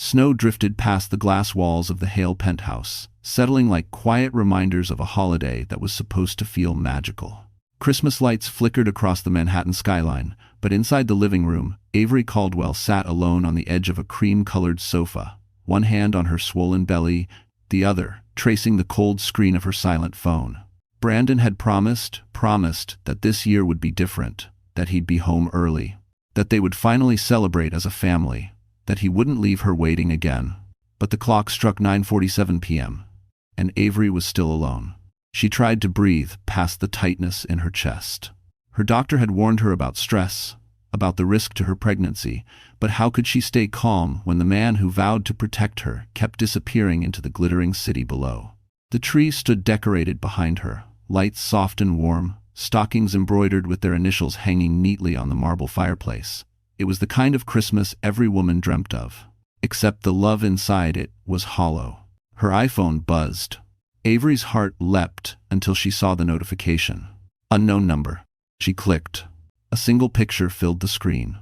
Snow drifted past the glass walls of the Hale penthouse, settling like quiet reminders of a holiday that was supposed to feel magical. Christmas lights flickered across the Manhattan skyline, but inside the living room, Avery Caldwell sat alone on the edge of a cream-colored sofa, one hand on her swollen belly, the other tracing the cold screen of her silent phone. Brandon had promised that this year would be different, that he'd be home early, that they would finally celebrate as a family, that he wouldn't leave her waiting again. But the clock struck 9:47 p.m., and Avery was still alone. She tried to breathe past the tightness in her chest. Her doctor had warned her about stress, about the risk to her pregnancy, but how could she stay calm when the man who vowed to protect her kept disappearing into the glittering city below? The tree stood decorated behind her, lights soft and warm, stockings embroidered with their initials hanging neatly on the marble fireplace. It was the kind of Christmas every woman dreamt of, except the love inside it was hollow. Her iPhone buzzed. Avery's heart leapt until she saw the notification. Unknown number. She clicked. A single picture filled the screen.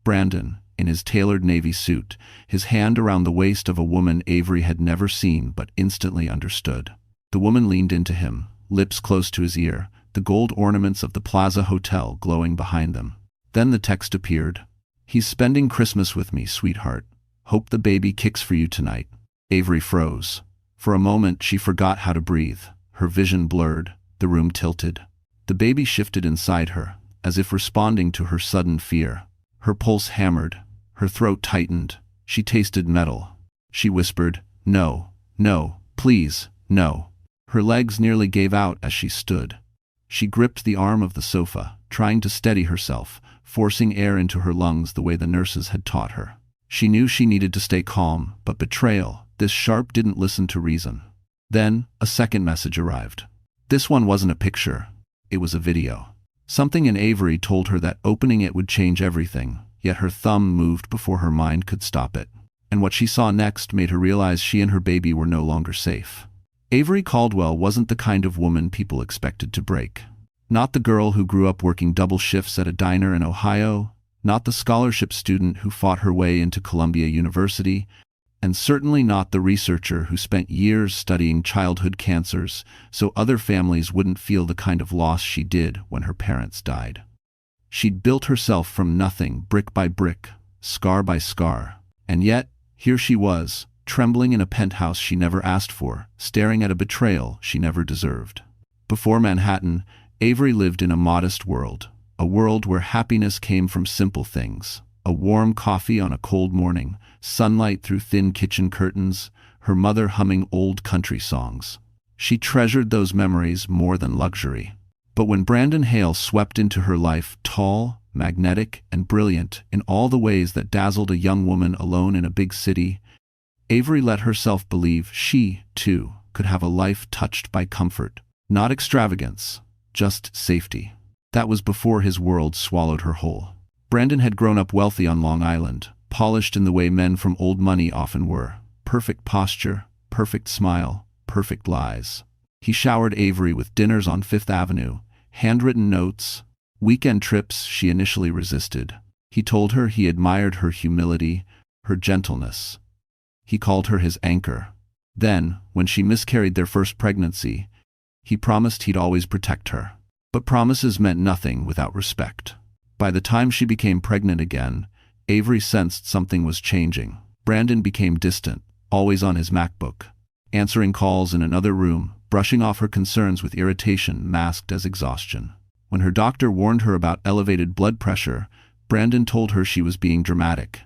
Brandon, in his tailored navy suit, his hand around the waist of a woman Avery had never seen but instantly understood. The woman leaned into him, lips close to his ear, the gold ornaments of the Plaza Hotel glowing behind them. Then the text appeared. "He's spending Christmas with me, sweetheart. Hope the baby kicks for you tonight." Avery froze. For a moment she forgot how to breathe. Her vision blurred, the room tilted. The baby shifted inside her, as if responding to her sudden fear. Her pulse hammered, her throat tightened. She tasted metal. She whispered, "No, no, please, no." Her legs nearly gave out as she stood. She gripped the arm of the sofa, trying to steady herself, forcing air into her lungs the way the nurses had taught her. She knew she needed to stay calm, but betrayal, this sharp didn't listen to reason. Then, a second message arrived. This one wasn't a picture. It was a video. Something in Avery told her that opening it would change everything, yet her thumb moved before her mind could stop it. And what she saw next made her realize she and her baby were no longer safe. Avery Caldwell wasn't the kind of woman people expected to break. Not the girl who grew up working double shifts at a diner in Ohio, not the scholarship student who fought her way into Columbia University, and certainly not the researcher who spent years studying childhood cancers so other families wouldn't feel the kind of loss she did when her parents died. She'd built herself from nothing, brick by brick, scar by scar, and yet, here she was, trembling in a penthouse she never asked for, staring at a betrayal she never deserved. Before Manhattan, Avery lived in a modest world, a world where happiness came from simple things. A warm coffee on a cold morning, sunlight through thin kitchen curtains, her mother humming old country songs. She treasured those memories more than luxury. But when Brandon Hale swept into her life, tall, magnetic, and brilliant in all the ways that dazzled a young woman alone in a big city, Avery let herself believe she, too, could have a life touched by comfort. Not extravagance, just safety. That was before his world swallowed her whole. Brandon had grown up wealthy on Long Island, polished in the way men from old money often were. Perfect posture, perfect smile, perfect lies. He showered Avery with dinners on Fifth Avenue, handwritten notes, weekend trips she initially resisted. He told her he admired her humility, her gentleness. He called her his anchor. Then, when she miscarried their first pregnancy, he promised he'd always protect her. But promises meant nothing without respect. By the time she became pregnant again, Avery sensed something was changing. Brandon became distant, always on his MacBook, answering calls in another room, brushing off her concerns with irritation masked as exhaustion. When her doctor warned her about elevated blood pressure, Brandon told her she was being dramatic.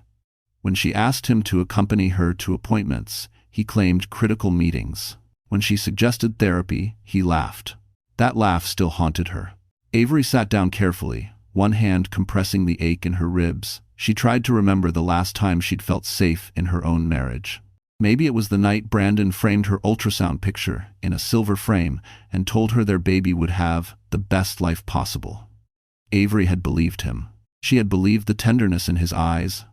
When she asked him to accompany her to appointments, he claimed critical meetings. When she suggested therapy, he laughed. That laugh still haunted her. Avery sat down carefully, one hand compressing the ache in her ribs. She tried to remember the last time she'd felt safe in her own marriage. Maybe it was the night Brandon framed her ultrasound picture in a silver frame and told her their baby would have the best life possible. Avery had believed him. She had believed the tenderness in his eyes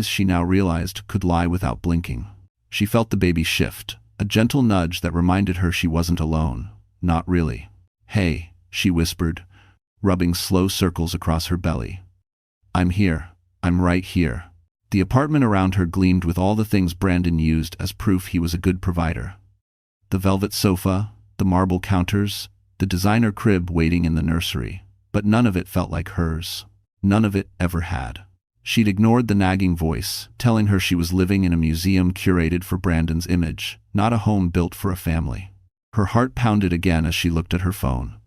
she now realized could lie without blinking. She felt the baby shift, a gentle nudge that reminded her she wasn't alone. Not really. "Hey," she whispered, rubbing slow circles across her belly. "I'm here. I'm right here." The apartment around her gleamed with all the things Brandon used as proof he was a good provider. The velvet sofa, the marble counters, the designer crib waiting in the nursery. But none of it felt like hers. None of it ever had. She'd ignored the nagging voice, telling her she was living in a museum curated for Brandon's image, not a home built for a family. Her heart pounded again as she looked at her phone.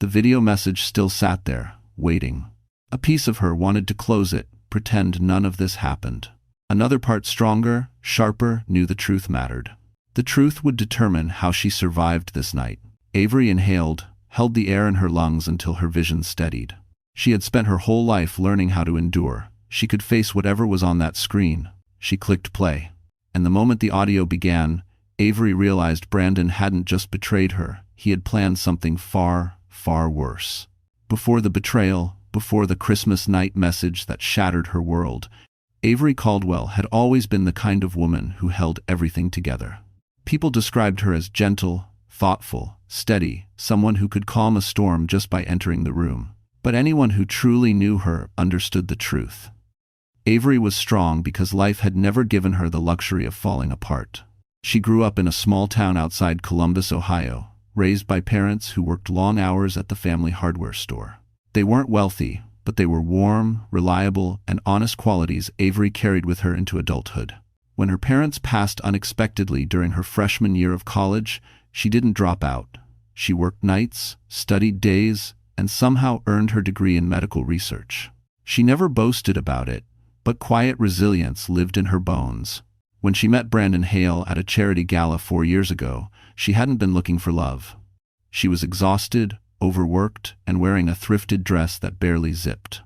The video message still sat there, waiting. A piece of her wanted to close it, pretend none of this happened. Another part, stronger, sharper, knew the truth mattered. The truth would determine how she survived this night. Avery inhaled, held the air in her lungs until her vision steadied. She had spent her whole life learning how to endure. She could face whatever was on that screen. She clicked play. And the moment the audio began, Avery realized Brandon hadn't just betrayed her. He had planned something far, far worse. Before the betrayal, before the Christmas night message that shattered her world, Avery Caldwell had always been the kind of woman who held everything together. People described her as gentle, thoughtful, steady, someone who could calm a storm just by entering the room. But anyone who truly knew her understood the truth. Avery was strong because life had never given her the luxury of falling apart. She grew up in a small town outside Columbus, Ohio, raised by parents who worked long hours at the family hardware store. They weren't wealthy, but they were warm, reliable, and honest qualities Avery carried with her into adulthood. When her parents passed unexpectedly during her freshman year of college, she didn't drop out. She worked nights, studied days, and somehow earned her degree in medical research. She never boasted about it, but quiet resilience lived in her bones. When she met Brandon Hale at a charity gala 4 years ago, she hadn't been looking for love. She was exhausted, overworked, and wearing a thrifted dress that barely zipped.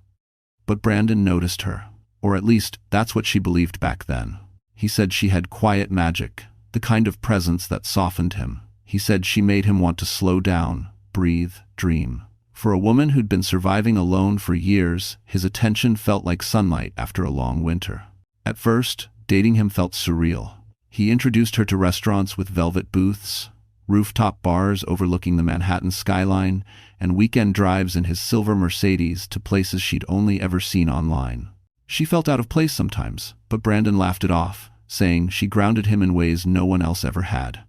But Brandon noticed her, or at least that's what she believed back then. He said she had quiet magic, the kind of presence that softened him. He said she made him want to slow down, breathe, dream. For a woman who'd been surviving alone for years, his attention felt like sunlight after a long winter. At first, dating him felt surreal. He introduced her to restaurants with velvet booths, rooftop bars overlooking the Manhattan skyline, and weekend drives in his silver Mercedes to places she'd only ever seen online. She felt out of place sometimes, but Brandon laughed it off, saying she grounded him in ways no one else ever had.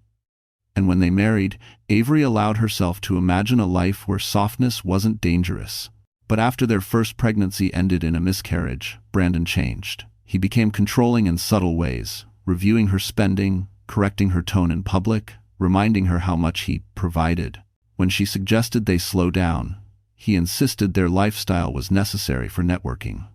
And when they married, Avery allowed herself to imagine a life where softness wasn't dangerous. But after their first pregnancy ended in a miscarriage, Brandon changed. He became controlling in subtle ways, reviewing her spending, correcting her tone in public, reminding her how much he provided. When she suggested they slow down, he insisted their lifestyle was necessary for networking.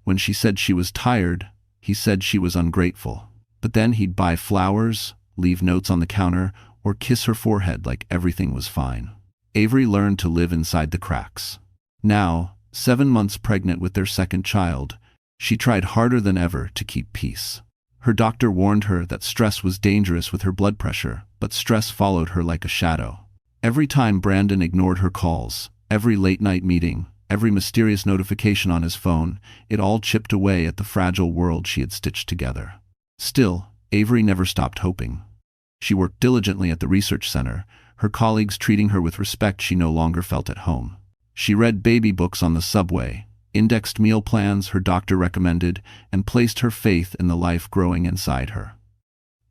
When she said she was tired, he said she was ungrateful. But then he'd buy flowers, leave notes on the counter, or kiss her forehead like everything was fine. Avery learned to live inside the cracks. Now, 7 months pregnant with their second child, she tried harder than ever to keep peace. Her doctor warned her that stress was dangerous with her blood pressure, but stress followed her like a shadow. Every time Brandon ignored her calls, every late-night meeting, every mysterious notification on his phone, it all chipped away at the fragile world she had stitched together. Still, Avery never stopped hoping. She worked diligently at the research center, her colleagues treating her with respect she no longer felt at home. She read baby books on the subway, indexed meal plans her doctor recommended, and placed her faith in the life growing inside her.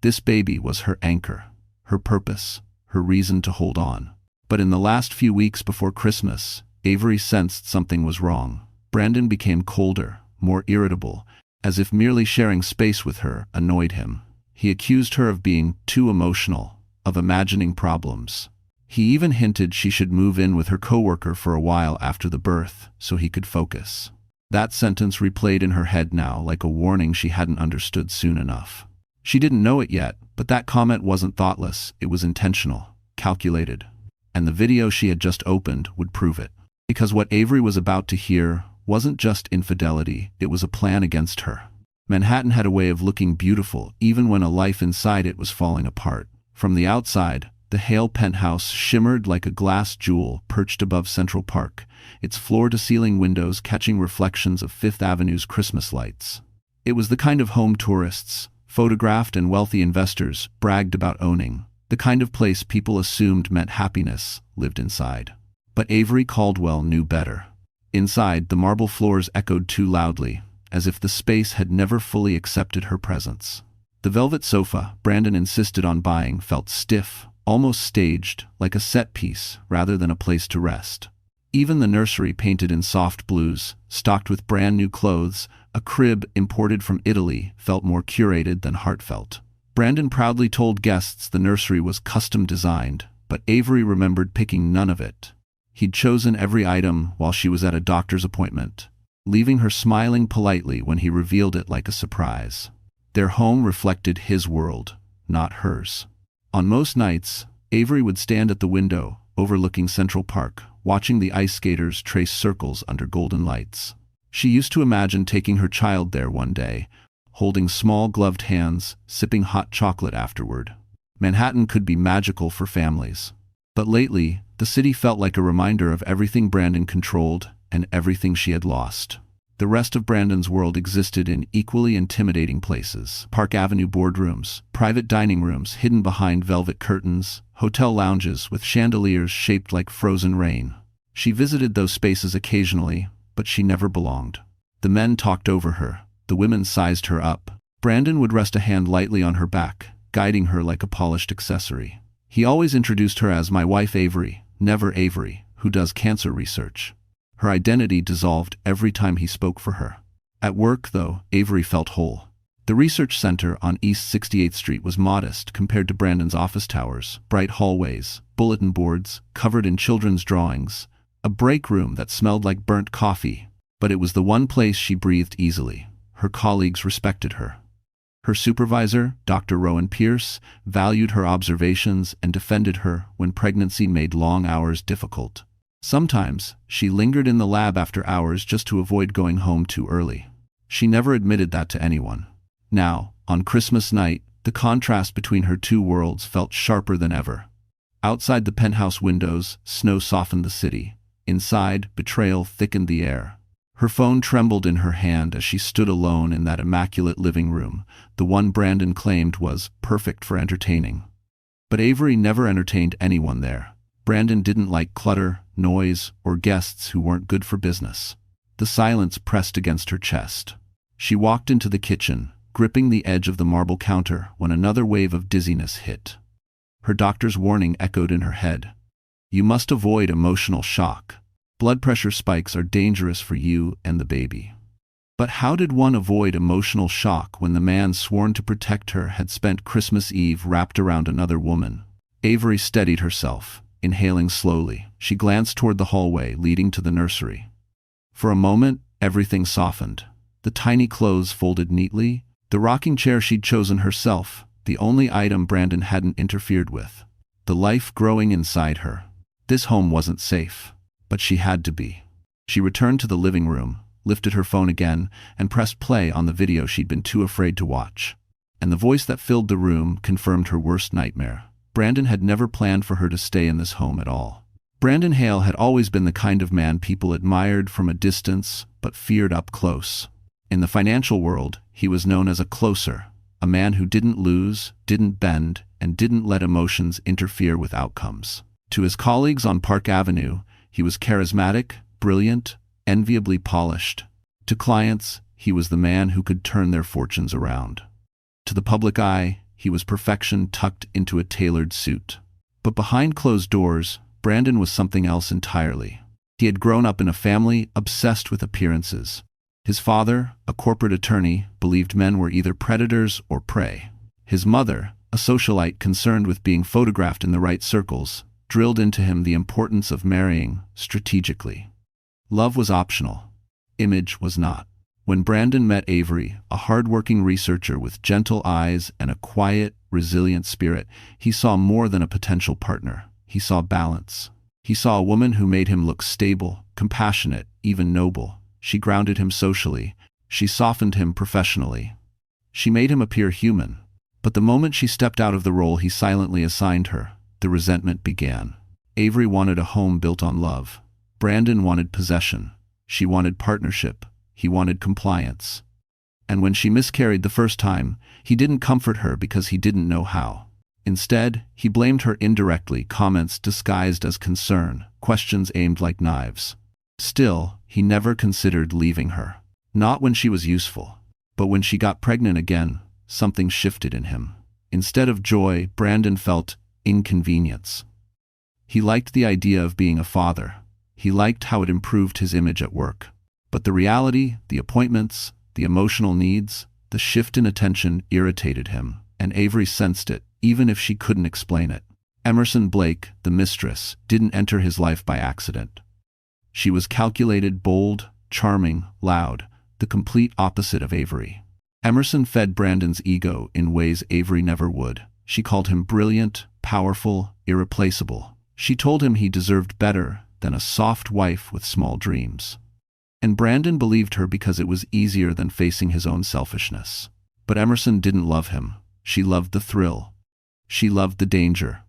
This baby was her anchor, her purpose, her reason to hold on. But in the last few weeks before Christmas, Avery sensed something was wrong. Brandon became colder, more irritable, as if merely sharing space with her annoyed him. He accused her of being too emotional, of imagining problems. He even hinted she should move in with her coworker for a while after the birth, so he could focus. That sentence replayed in her head now like a warning she hadn't understood soon enough. She didn't know it yet, but that comment wasn't thoughtless, it was intentional, calculated. And the video she had just opened would prove it. Because what Avery was about to hear wasn't just infidelity, it was a plan against her. Manhattan had a way of looking beautiful even when a life inside it was falling apart. From the outside, the Hale penthouse shimmered like a glass jewel perched above Central Park, its floor-to-ceiling windows catching reflections of Fifth Avenue's Christmas lights. It was the kind of home tourists, photographed and wealthy investors, bragged about owning, the kind of place people assumed meant happiness lived inside. But Avery Caldwell knew better. Inside, the marble floors echoed too loudly, as if the space had never fully accepted her presence. The velvet sofa Brandon insisted on buying felt stiff, almost staged, like a set piece rather than a place to rest. Even the nursery, painted in soft blues, stocked with brand new clothes, a crib imported from Italy, felt more curated than heartfelt. Brandon proudly told guests the nursery was custom designed, but Avery remembered picking none of it. He'd chosen every item while she was at a doctor's appointment, leaving her smiling politely when he revealed it like a surprise. Their home reflected his world, not hers. On most nights, Avery would stand at the window, overlooking Central Park, watching the ice skaters trace circles under golden lights. She used to imagine taking her child there one day, holding small gloved hands, sipping hot chocolate afterward. Manhattan could be magical for families. But lately, the city felt like a reminder of everything Brandon controlled and everything she had lost. The rest of Brandon's world existed in equally intimidating places: Park Avenue boardrooms, private dining rooms hidden behind velvet curtains, hotel lounges with chandeliers shaped like frozen rain. She visited those spaces occasionally, but she never belonged. The men talked over her, the women sized her up. Brandon would rest a hand lightly on her back, guiding her like a polished accessory. He always introduced her as "my wife Avery," never "Avery, who does cancer research." Her identity dissolved every time he spoke for her. At work, though, Avery felt whole. The research center on East 68th Street was modest compared to Brandon's office towers: bright hallways, bulletin boards covered in children's drawings, a break room that smelled like burnt coffee. But it was the one place she breathed easily. Her colleagues respected her. Her supervisor, Dr. Rowan Pierce, valued her observations and defended her when pregnancy made long hours difficult. Sometimes, she lingered in the lab after hours just to avoid going home too early. She never admitted that to anyone. Now, on Christmas night, the contrast between her two worlds felt sharper than ever. Outside the penthouse windows, snow softened the city. Inside, betrayal thickened the air. Her phone trembled in her hand as she stood alone in that immaculate living room, the one Brandon claimed was perfect for entertaining. But Avery never entertained anyone there. Brandon didn't like clutter, noise, or guests who weren't good for business. The silence pressed against her chest. She walked into the kitchen, gripping the edge of the marble counter when another wave of dizziness hit. Her doctor's warning echoed in her head. "You must avoid emotional shock. Blood pressure spikes are dangerous for you and the baby." But how did one avoid emotional shock when the man sworn to protect her had spent Christmas Eve wrapped around another woman? Avery steadied herself, inhaling slowly. She glanced toward the hallway leading to the nursery. For a moment, everything softened. The tiny clothes folded neatly, the rocking chair she'd chosen herself, the only item Brandon hadn't interfered with. The life growing inside her. This home wasn't safe, but she had to be. She returned to the living room, lifted her phone again, and pressed play on the video she'd been too afraid to watch. And the voice that filled the room confirmed her worst nightmare. Brandon had never planned for her to stay in this home at all. Brandon Hale had always been the kind of man people admired from a distance, but feared up close. In the financial world, he was known as a closer, a man who didn't lose, didn't bend, and didn't let emotions interfere with outcomes. To his colleagues on Park Avenue, he was charismatic, brilliant, enviably polished. To clients, he was the man who could turn their fortunes around. To the public eye, he was perfection tucked into a tailored suit. But behind closed doors, Brandon was something else entirely. He had grown up in a family obsessed with appearances. His father, a corporate attorney, believed men were either predators or prey. His mother, a socialite concerned with being photographed in the right circles, drilled into him the importance of marrying strategically. Love was optional. Image was not. When Brandon met Avery, a hard-working researcher with gentle eyes and a quiet, resilient spirit, he saw more than a potential partner. He saw balance. He saw a woman who made him look stable, compassionate, even noble. She grounded him socially. She softened him professionally. She made him appear human. But the moment she stepped out of the role he silently assigned her, the resentment began. Avery wanted a home built on love. Brandon wanted possession. She wanted partnership. He wanted compliance. And when she miscarried the first time, he didn't comfort her because he didn't know how. Instead, he blamed her indirectly, comments disguised as concern, questions aimed like knives. Still, he never considered leaving her. Not when she was useful. But when she got pregnant again, something shifted in him. Instead of joy, Brandon felt inconvenience. He liked the idea of being a father. He liked how it improved his image at work. But the reality, the appointments, the emotional needs, the shift in attention irritated him, and Avery sensed it, even if she couldn't explain it. Emerson Blake, the mistress, didn't enter his life by accident. She was calculated, bold, charming, loud, the complete opposite of Avery. Emerson fed Brandon's ego in ways Avery never would. She called him brilliant, powerful, irreplaceable. She told him he deserved better than a soft wife with small dreams. And Brandon believed her because it was easier than facing his own selfishness. But Emerson didn't love him. She loved the thrill. She loved the danger.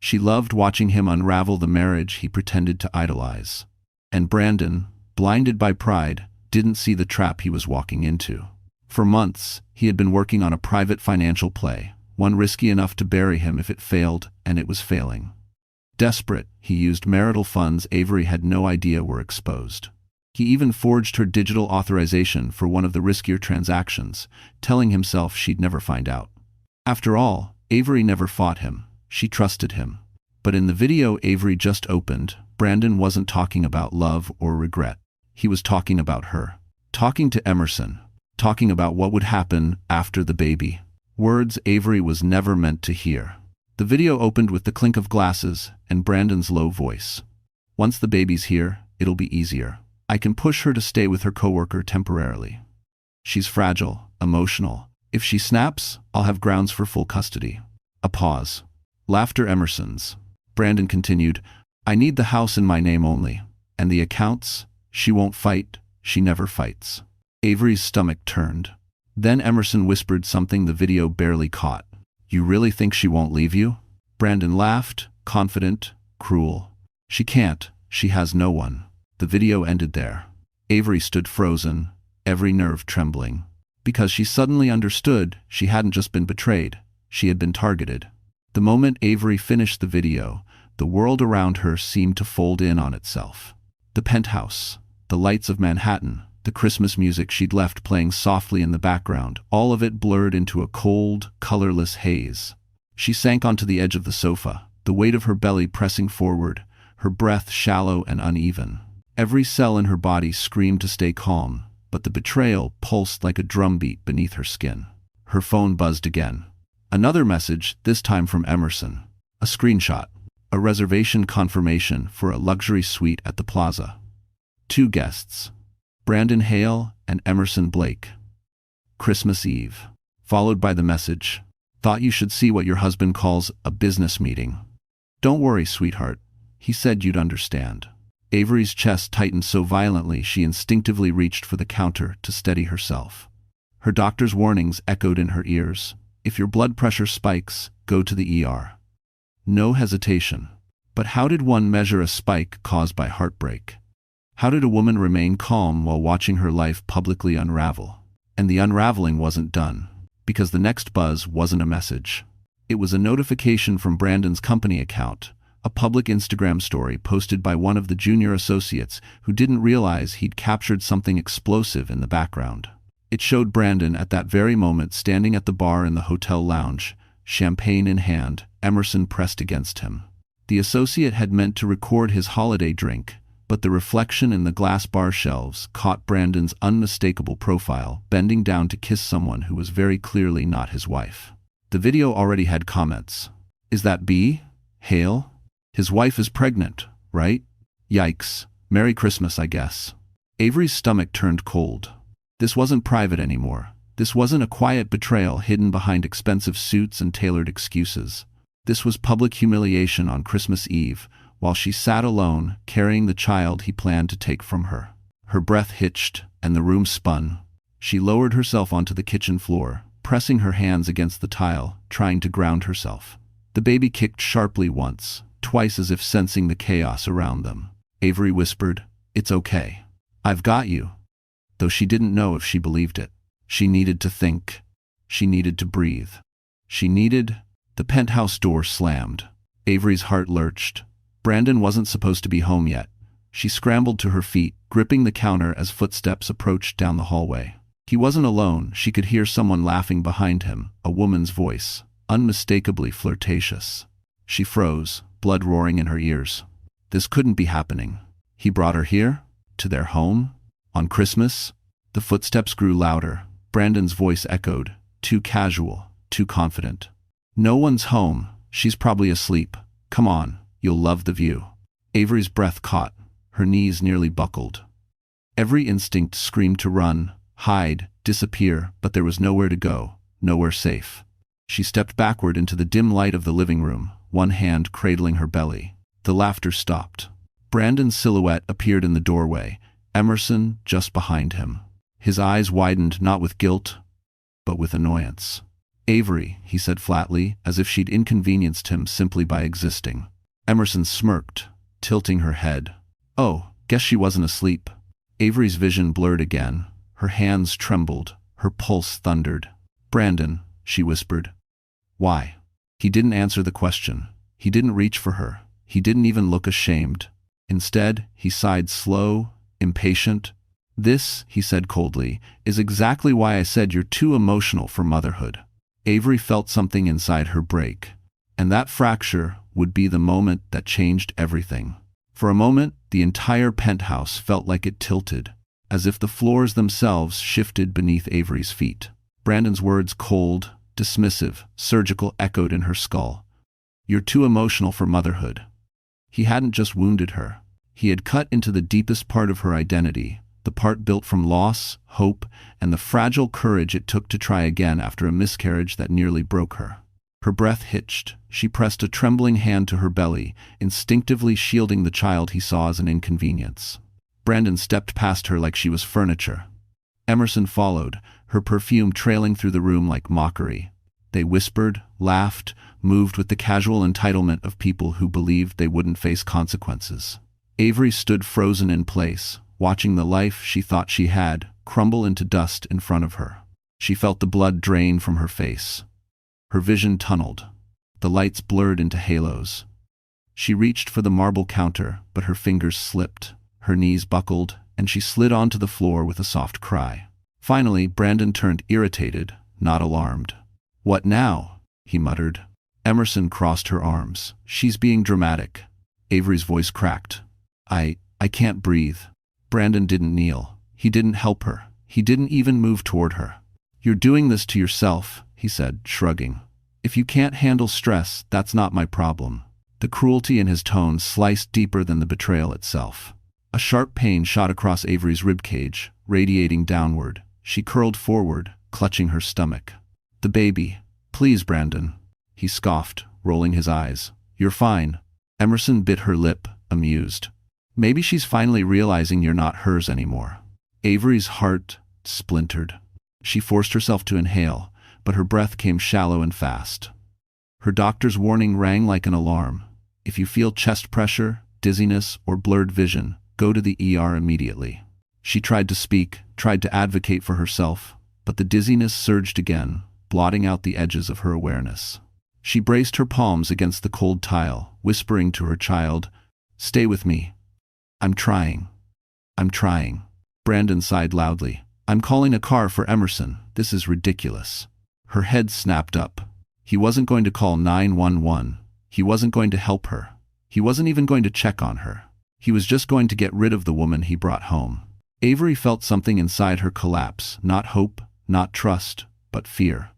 She loved watching him unravel the marriage he pretended to idolize. And Brandon, blinded by pride, didn't see the trap he was walking into. For months, he had been working on a private financial play, one risky enough to bury him if it failed, and it was failing. Desperate, he used marital funds Avery had no idea were exposed. He even forged her digital authorization for one of the riskier transactions, telling himself she'd never find out. After all, Avery never fought him. She trusted him. But in the video Avery just opened, Brandon wasn't talking about love or regret. He was talking about her. Talking to Emerson. Talking about what would happen after the baby. Words Avery was never meant to hear. The video opened with the clink of glasses and Brandon's low voice. Once the baby's here, it'll be easier. I can push her to stay with her coworker temporarily. She's fragile, emotional. If she snaps, I'll have grounds for full custody. A pause. Laughter Emerson's. Brandon continued, I need the house in my name only. And the accounts? She won't fight. She never fights. Avery's stomach turned. Then Emerson whispered something the video barely caught. You really think she won't leave you? Brandon laughed, confident, cruel. She can't. She has no one. The video ended there. Avery stood frozen, every nerve trembling. Because she suddenly understood she hadn't just been betrayed, she had been targeted. The moment Avery finished the video, the world around her seemed to fold in on itself. The penthouse, the lights of Manhattan, the Christmas music she'd left playing softly in the background, all of it blurred into a cold, colorless haze. She sank onto the edge of the sofa, the weight of her belly pressing forward, her breath shallow and uneven. Every cell in her body screamed to stay calm, but the betrayal pulsed like a drumbeat beneath her skin. Her phone buzzed again. Another message, this time from Emerson. A screenshot. A reservation confirmation for a luxury suite at the Plaza. 2 guests. Brandon Hale and Emerson Blake. Christmas Eve. Followed by the message. Thought you should see what your husband calls a business meeting. Don't worry, sweetheart. He said you'd understand. Avery's chest tightened so violently she instinctively reached for the counter to steady herself. Her doctor's warnings echoed in her ears. If your blood pressure spikes, go to the ER. No hesitation. But how did one measure a spike caused by heartbreak? How did a woman remain calm while watching her life publicly unravel? And the unraveling wasn't done, because the next buzz wasn't a message. It was a notification from Brandon's company account, a public Instagram story posted by one of the junior associates who didn't realize he'd captured something explosive in the background. It showed Brandon at that very moment standing at the bar in the hotel lounge, champagne in hand, Emerson pressed against him. The associate had meant to record his holiday drink, but the reflection in the glass bar shelves caught Brandon's unmistakable profile, bending down to kiss someone who was very clearly not his wife. The video already had comments. Is that B? Hale? His wife is pregnant, right? Yikes. Merry Christmas, I guess. Avery's stomach turned cold. This wasn't private anymore. This wasn't a quiet betrayal hidden behind expensive suits and tailored excuses. This was public humiliation on Christmas Eve, while she sat alone, carrying the child he planned to take from her. Her breath hitched, and the room spun. She lowered herself onto the kitchen floor, pressing her hands against the tile, trying to ground herself. The baby kicked sharply once, twice as if sensing the chaos around them. Avery whispered, "It's okay. I've got you." Though she didn't know if she believed it. She needed to think. She needed to breathe. The penthouse door slammed. Avery's heart lurched. Brandon wasn't supposed to be home yet, She scrambled to her feet, gripping the counter as footsteps approached down the hallway. He wasn't alone. She could hear someone laughing behind him, a woman's voice, unmistakably flirtatious. She froze, blood roaring in her ears. This couldn't be happening. He brought her here? To their home? On Christmas? The footsteps grew louder. Brandon's voice echoed, too casual, too confident. No one's home. She's probably asleep. Come on, you'll love the view. Avery's breath caught. Her knees nearly buckled. Every instinct screamed to run, hide, disappear, but there was nowhere to go, nowhere safe. She stepped backward into the dim light of the living room, one hand cradling her belly. The laughter stopped. Brandon's silhouette appeared in the doorway, Emerson just behind him. His eyes widened not with guilt, but with annoyance. Avery, he said flatly, as if she'd inconvenienced him simply by existing. Emerson smirked, tilting her head. Oh, guess she wasn't asleep. Avery's vision blurred again. Her hands trembled. Her pulse thundered. Brandon, she whispered. Why? He didn't answer the question. He didn't reach for her. He didn't even look ashamed. Instead, he sighed slow, impatient. This, he said coldly, is exactly why I said you're too emotional for motherhood. Avery felt something inside her break, and that fracture would be the moment that changed everything. For a moment, the entire penthouse felt like it tilted, as if the floors themselves shifted beneath Avery's feet. Brandon's words, cold, dismissive, surgical, echoed in her skull. You're too emotional for motherhood. He hadn't just wounded her. He had cut into the deepest part of her identity, the part built from loss, hope, and the fragile courage it took to try again after a miscarriage that nearly broke her. Her breath hitched. She pressed a trembling hand to her belly, instinctively shielding the child he saw as an inconvenience. Brandon stepped past her like she was furniture. Emerson followed, her perfume trailing through the room like mockery. They whispered, laughed, moved with the casual entitlement of people who believed they wouldn't face consequences. Avery stood frozen in place, watching the life she thought she had crumble into dust in front of her. She felt the blood drain from her face. Her vision tunneled. The lights blurred into halos. She reached for the marble counter, but her fingers slipped. Her knees buckled, and she slid onto the floor with a soft cry. Finally, Brandon turned irritated, not alarmed. What now? He muttered. Emerson crossed her arms. She's being dramatic. Avery's voice cracked. I can't breathe. Brandon didn't kneel. He didn't help her. He didn't even move toward her. You're doing this to yourself, he said, shrugging. If you can't handle stress, that's not my problem. The cruelty in his tone sliced deeper than the betrayal itself. A sharp pain shot across Avery's ribcage, radiating downward. She curled forward, clutching her stomach. The baby. Please, Brandon. He scoffed, rolling his eyes. You're fine. Emerson bit her lip, amused. Maybe she's finally realizing you're not hers anymore. Avery's heart splintered. She forced herself to inhale, but her breath came shallow and fast. Her doctor's warning rang like an alarm. If you feel chest pressure, dizziness, or blurred vision, go to the ER immediately. She tried to speak, tried to advocate for herself, but the dizziness surged again, blotting out the edges of her awareness. She braced her palms against the cold tile, whispering to her child, "Stay with me. I'm trying. I'm trying." Brandon sighed loudly. "I'm calling a car for Emerson. This is ridiculous." Her head snapped up. He wasn't going to call 911. He wasn't going to help her. He wasn't even going to check on her. He was just going to get rid of the woman he brought home. Avery felt something inside her collapse, not hope, not trust, but fear.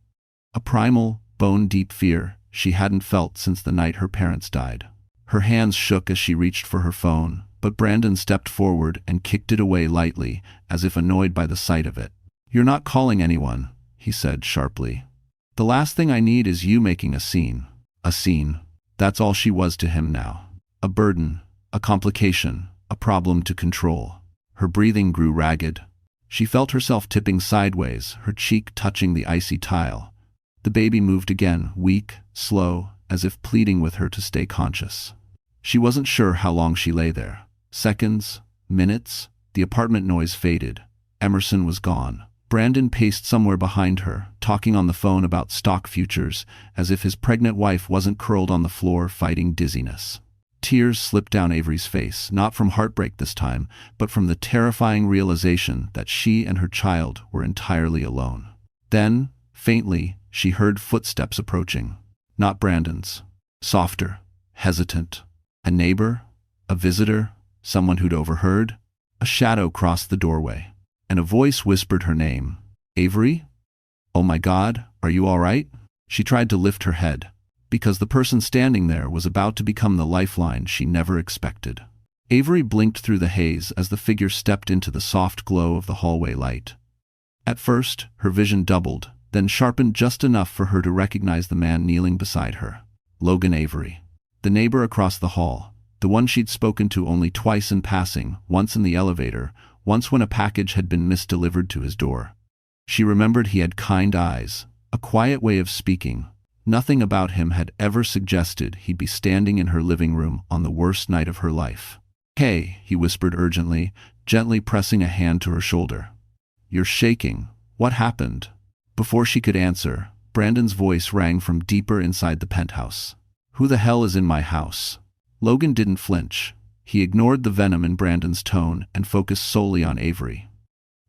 A primal, bone-deep fear she hadn't felt since the night her parents died. Her hands shook as she reached for her phone, but Brandon stepped forward and kicked it away lightly, as if annoyed by the sight of it. "You're not calling anyone," he said sharply. "The last thing I need is you making a scene." A scene. That's all she was to him now. A burden, a complication, a problem to control. Her breathing grew ragged. She felt herself tipping sideways, her cheek touching the icy tile. The baby moved again, weak, slow, as if pleading with her to stay conscious. She wasn't sure how long she lay there. Seconds, minutes, the apartment noise faded. Emerson was gone. Brandon paced somewhere behind her, talking on the phone about stock futures, as if his pregnant wife wasn't curled on the floor fighting dizziness. Tears slipped down Avery's face, not from heartbreak this time, but from the terrifying realization that she and her child were entirely alone. Then, faintly, she heard footsteps approaching. Not Brandon's. Softer, hesitant. A neighbor? A visitor? Someone who'd overheard? A shadow crossed the doorway, and a voice whispered her name. Avery? Oh my God, are you all right? She tried to lift her head, because the person standing there was about to become the lifeline she never expected. Avery blinked through the haze as the figure stepped into the soft glow of the hallway light. At first, her vision doubled, then sharpened just enough for her to recognize the man kneeling beside her. Logan Avery. The neighbor across the hall, the one she'd spoken to only twice in passing, once in the elevator, once when a package had been misdelivered to his door. She remembered he had kind eyes, a quiet way of speaking. Nothing about him had ever suggested he'd be standing in her living room on the worst night of her life. Hey, he whispered urgently, gently pressing a hand to her shoulder. You're shaking. What happened? Before she could answer, Brandon's voice rang from deeper inside the penthouse. Who the hell is in my house? Logan didn't flinch. He ignored the venom in Brandon's tone and focused solely on Avery.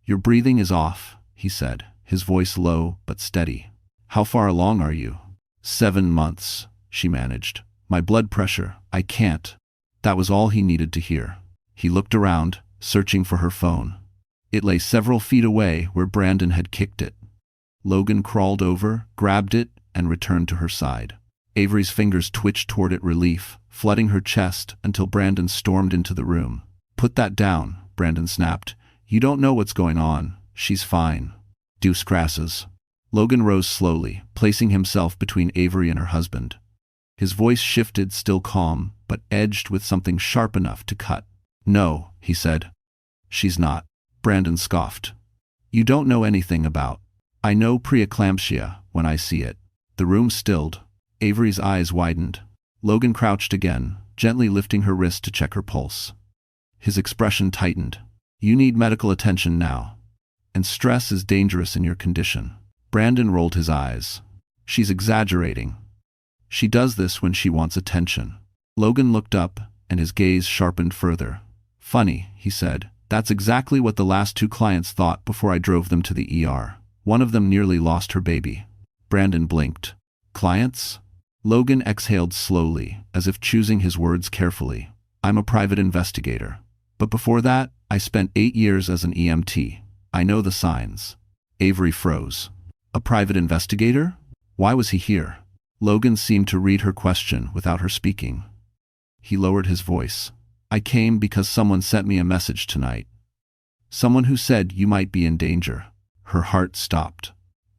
Your breathing is off, he said, his voice low but steady. How far along are you? 7 months, she managed. My blood pressure, I can't. That was all he needed to hear. He looked around, searching for her phone. It lay several feet away where Brandon had kicked it. Logan crawled over, grabbed it, and returned to her side. Avery's fingers twitched toward it relief, flooding her chest until Brandon stormed into the room. Put that down, Brandon snapped. You don't know what's going on. She's fine. Deuce crasses. Logan rose slowly, placing himself between Avery and her husband. His voice shifted, still calm, but edged with something sharp enough to cut. No, he said. She's not. Brandon scoffed. You don't know anything about. I know preeclampsia when I see it. The room stilled. Avery's eyes widened. Logan crouched again, gently lifting her wrist to check her pulse. His expression tightened. You need medical attention now. And stress is dangerous in your condition. Brandon rolled his eyes. She's exaggerating. She does this when she wants attention. Logan looked up, and his gaze sharpened further. Funny, he said. That's exactly what the last 2 clients thought before I drove them to the ER. One of them nearly lost her baby. Brandon blinked. Clients? Logan exhaled slowly, as if choosing his words carefully. I'm a private investigator. But before that, I spent 8 years as an EMT. I know the signs. Avery froze. A private investigator? Why was he here? Logan seemed to read her question without her speaking. He lowered his voice. I came because someone sent me a message tonight. Someone who said you might be in danger. Her heart stopped.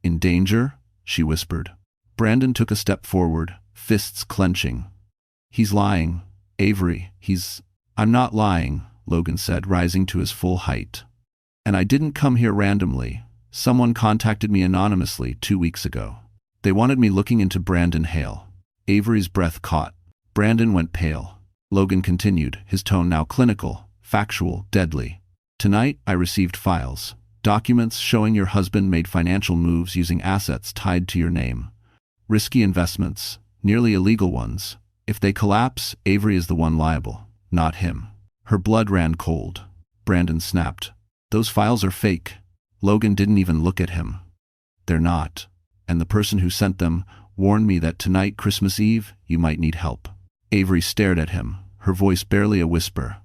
In danger? She whispered. Brandon took a step forward, fists clenching. He's lying. Avery, I'm not lying, Logan said, rising to his full height. And I didn't come here randomly. Someone contacted me anonymously 2 weeks ago. They wanted me looking into Brandon Hale. Avery's breath caught. Brandon went pale. Logan continued, his tone now clinical, factual, deadly. Tonight, I received files. Documents showing your husband made financial moves using assets tied to your name. Risky investments, nearly illegal ones. If they collapse, Avery is the one liable, not him. Her blood ran cold. Brandon snapped. Those files are fake. Logan didn't even look at him. They're not. And the person who sent them warned me that tonight, Christmas Eve, you might need help. Avery stared at him, her voice barely a whisper.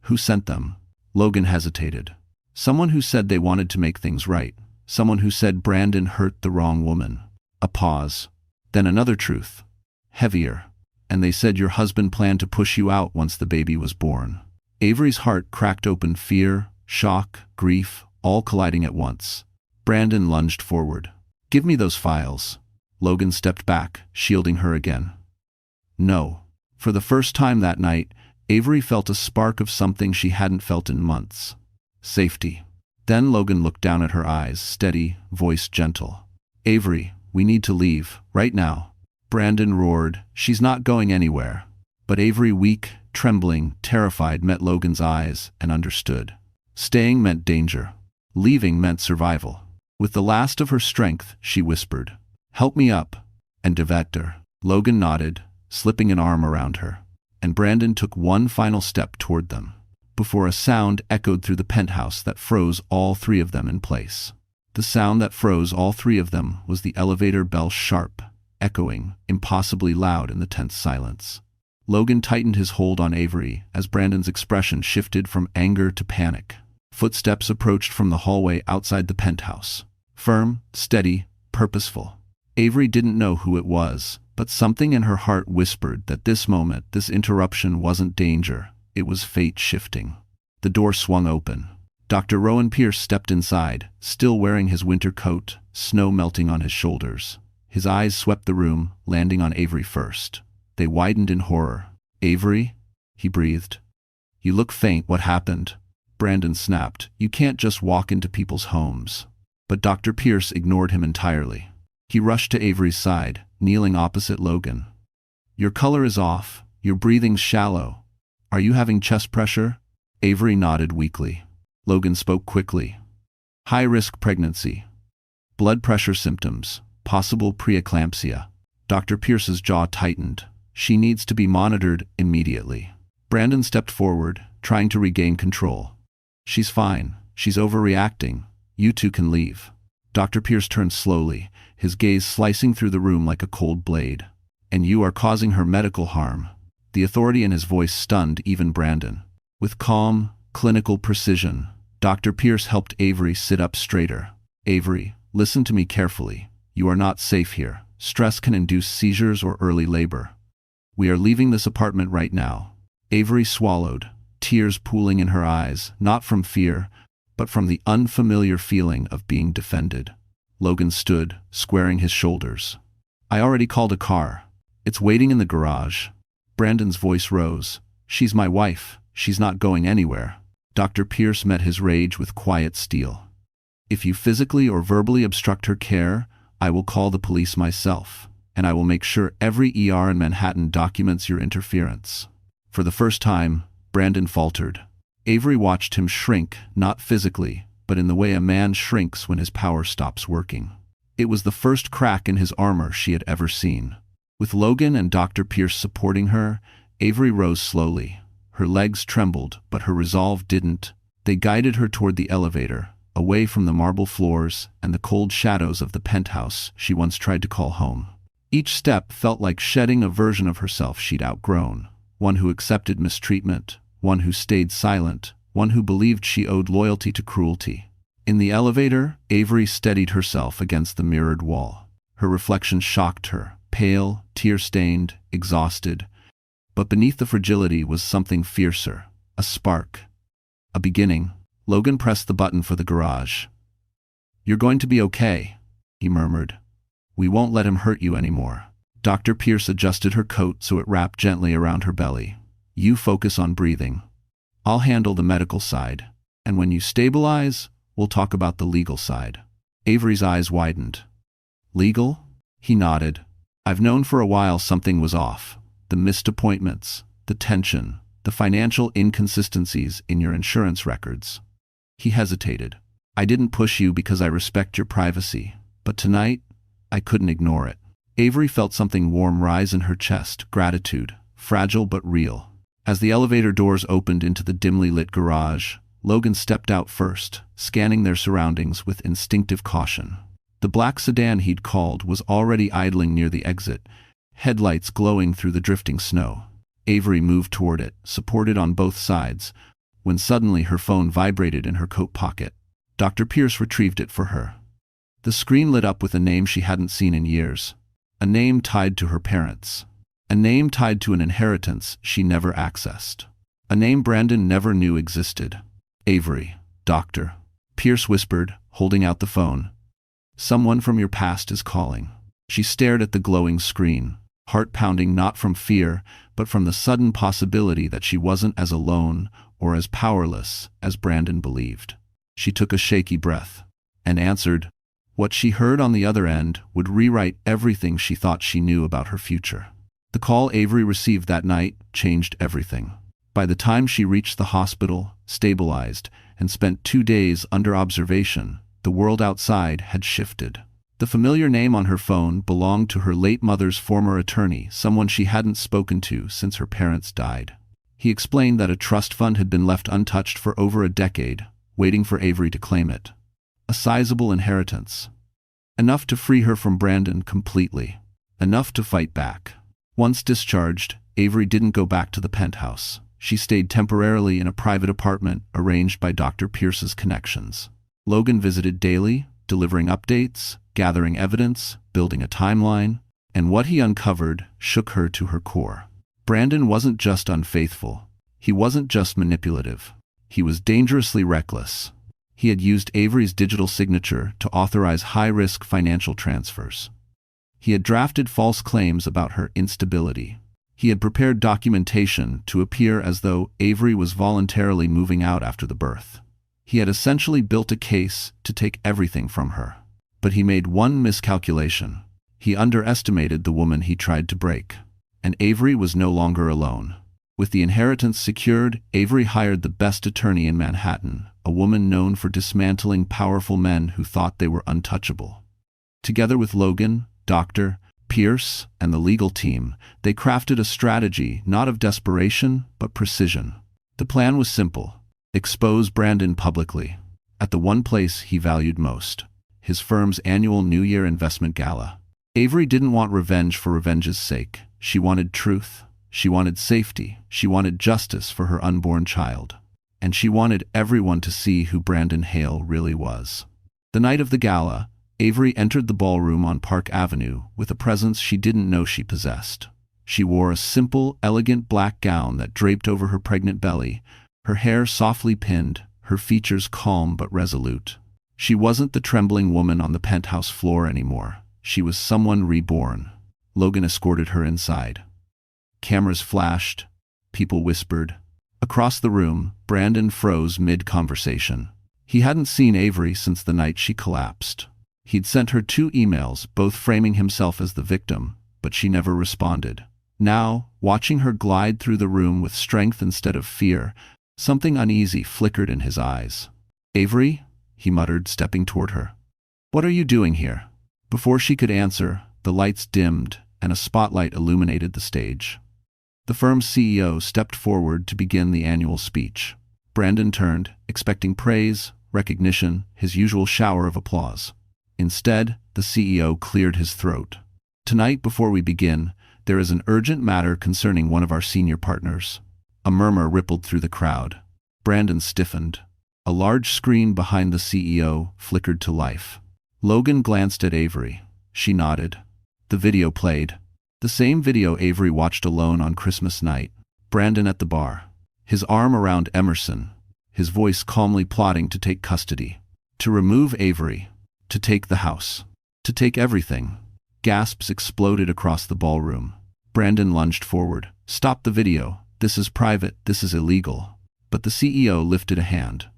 Who sent them? Logan hesitated. Someone who said they wanted to make things right. Someone who said Brandon hurt the wrong woman. A pause. Then another truth. Heavier. And they said your husband planned to push you out once the baby was born. Avery's heart cracked open, fear, shock, grief, all colliding at once. Brandon lunged forward. Give me those files. Logan stepped back, shielding her again. No. For the first time that night, Avery felt a spark of something she hadn't felt in months. Safety. Then Logan looked down at her eyes, steady, voice gentle. Avery, we need to leave, right now. Brandon roared, she's not going anywhere. But Avery, weak, trembling, terrified, met Logan's eyes and understood. Staying meant danger. Leaving meant survival. With the last of her strength, she whispered, help me up. And Devector. Logan nodded, slipping an arm around her. and Brandon took one final step toward them, before a sound echoed through the penthouse that froze all three of them in place. The sound that froze all three of them was the elevator bell, sharp, echoing, impossibly loud in the tense silence. Logan tightened his hold on Avery as Brandon's expression shifted from anger to panic. Footsteps approached from the hallway outside the penthouse. Firm, steady, purposeful. Avery didn't know who it was, but something in her heart whispered that this moment, this interruption wasn't danger, it was fate shifting. The door swung open. Dr. Rowan Pierce stepped inside, still wearing his winter coat, snow melting on his shoulders. His eyes swept the room, landing on Avery first. They widened in horror. "Avery?" he breathed. "You look faint. What happened?" Brandon snapped. "You can't just walk into people's homes." But Dr. Pierce ignored him entirely. He rushed to Avery's side, kneeling opposite Logan. "Your color is off. Your breathing's shallow. Are you having chest pressure?" Avery nodded weakly. Logan spoke quickly. "High-risk pregnancy. Blood pressure symptoms. Possible preeclampsia." Dr. Pierce's jaw tightened. "She needs to be monitored immediately." Brandon stepped forward, trying to regain control. "She's fine. She's overreacting. You two can leave." Dr. Pierce turned slowly, his gaze slicing through the room like a cold blade. "And you are causing her medical harm." The authority in his voice stunned even Brandon. With calm, clinical precision, Dr. Pierce helped Avery sit up straighter. "Avery, listen to me carefully. You are not safe here. Stress can induce seizures or early labor. We are leaving this apartment right now." Avery swallowed, tears pooling in her eyes, not from fear, but from the unfamiliar feeling of being defended. Logan stood, squaring his shoulders. "I already called a car. It's waiting in the garage." Brandon's voice rose. "She's my wife. She's not going anywhere." Dr. Pierce met his rage with quiet steel. "If you physically or verbally obstruct her care, I will call the police myself, and I will make sure every ER in Manhattan documents your interference." For the first time, Brandon faltered. Avery watched him shrink, not physically, but in the way a man shrinks when his power stops working. It was the first crack in his armor she had ever seen. With Logan and Dr. Pierce supporting her, Avery rose slowly. Her legs trembled, but her resolve didn't. They guided her toward the elevator, away from the marble floors and the cold shadows of the penthouse she once tried to call home. Each step felt like shedding a version of herself she'd outgrown, one who accepted mistreatment, one who stayed silent, one who believed she owed loyalty to cruelty. In the elevator, Avery steadied herself against the mirrored wall. Her reflection shocked her, pale, tear-stained, exhausted. But beneath the fragility was something fiercer, a spark, a beginning. Logan pressed the button for the garage. "You're going to be okay," he murmured. "We won't let him hurt you anymore." Dr. Pierce adjusted her coat so it wrapped gently around her belly. "You focus on breathing. I'll handle the medical side. And when you stabilize, we'll talk about the legal side." Avery's eyes widened. "Legal?" He nodded. "I've known for a while something was off. The missed appointments, the tension, the financial inconsistencies in your insurance records." He hesitated. "I didn't push you because I respect your privacy, but tonight, I couldn't ignore it." Avery felt something warm rise in her chest, gratitude, fragile but real. As the elevator doors opened into the dimly lit garage, Logan stepped out first, scanning their surroundings with instinctive caution. The black sedan he'd called was already idling near the exit, headlights glowing through the drifting snow. Avery moved toward it, supported on both sides, when suddenly her phone vibrated in her coat pocket. Dr. Pierce retrieved it for her. The screen lit up with a name she hadn't seen in years. A name tied to her parents. A name tied to an inheritance she never accessed. A name Brandon never knew existed. "Avery, Doctor," Pierce whispered, holding out the phone. "Someone from your past is calling." She stared at the glowing screen, heart pounding not from fear, but from the sudden possibility that she wasn't as alone or as powerless as Brandon believed. She took a shaky breath and answered. What she heard on the other end would rewrite everything she thought she knew about her future. The call Avery received that night changed everything. By the time she reached the hospital, stabilized, and spent 2 days under observation, the world outside had shifted. The familiar name on her phone belonged to her late mother's former attorney, someone she hadn't spoken to since her parents died. He explained that a trust fund had been left untouched for over a decade, waiting for Avery to claim it. A sizable inheritance. Enough to free her from Brandon completely. Enough to fight back. Once discharged, Avery didn't go back to the penthouse. She stayed temporarily in a private apartment arranged by Dr. Pierce's connections. Logan visited daily, delivering updates, gathering evidence, building a timeline, and what he uncovered shook her to her core. Brandon wasn't just unfaithful. He wasn't just manipulative. He was dangerously reckless. He had used Avery's digital signature to authorize high-risk financial transfers. He had drafted false claims about her instability. He had prepared documentation to appear as though Avery was voluntarily moving out after the birth. He had essentially built a case to take everything from her. But he made one miscalculation. He underestimated the woman he tried to break. And Avery was no longer alone. With the inheritance secured, Avery hired the best attorney in Manhattan, a woman known for dismantling powerful men who thought they were untouchable. Together with Logan, Dr. Pierce, and the legal team, they crafted a strategy not of desperation, but precision. The plan was simple: expose Brandon publicly, at the one place he valued most, his firm's annual New Year investment gala. Avery didn't want revenge for revenge's sake. She wanted truth. She wanted safety. She wanted justice for her unborn child. And she wanted everyone to see who Brandon Hale really was. The night of the gala, Avery entered the ballroom on Park Avenue with a presence she didn't know she possessed. She wore a simple, elegant black gown that draped over her pregnant belly, her hair softly pinned, her features calm but resolute. She wasn't the trembling woman on the penthouse floor anymore. She was someone reborn. Logan escorted her inside. Cameras flashed. People whispered. Across the room, Brandon froze mid-conversation. He hadn't seen Avery since the night she collapsed. He'd sent her 2 emails, both framing himself as the victim, but she never responded. Now, watching her glide through the room with strength instead of fear, something uneasy flickered in his eyes. "Avery?" he muttered, stepping toward her. "What are you doing here?" Before she could answer, the lights dimmed and a spotlight illuminated the stage. The firm's CEO stepped forward to begin the annual speech. Brandon turned, expecting praise, recognition, his usual shower of applause. Instead, the CEO cleared his throat. "Tonight, before we begin, there is an urgent matter concerning one of our senior partners." A murmur rippled through the crowd. Brandon stiffened. A large screen behind the CEO flickered to life. Logan glanced at Avery. She nodded. The video played. The same video Avery watched alone on Christmas night. Brandon at the bar. His arm around Emerson. His voice calmly plotting to take custody. To remove Avery. To take the house. To take everything. Gasps exploded across the ballroom. Brandon lunged forward. "Stop the video. This is private. This is illegal." But the CEO lifted a hand.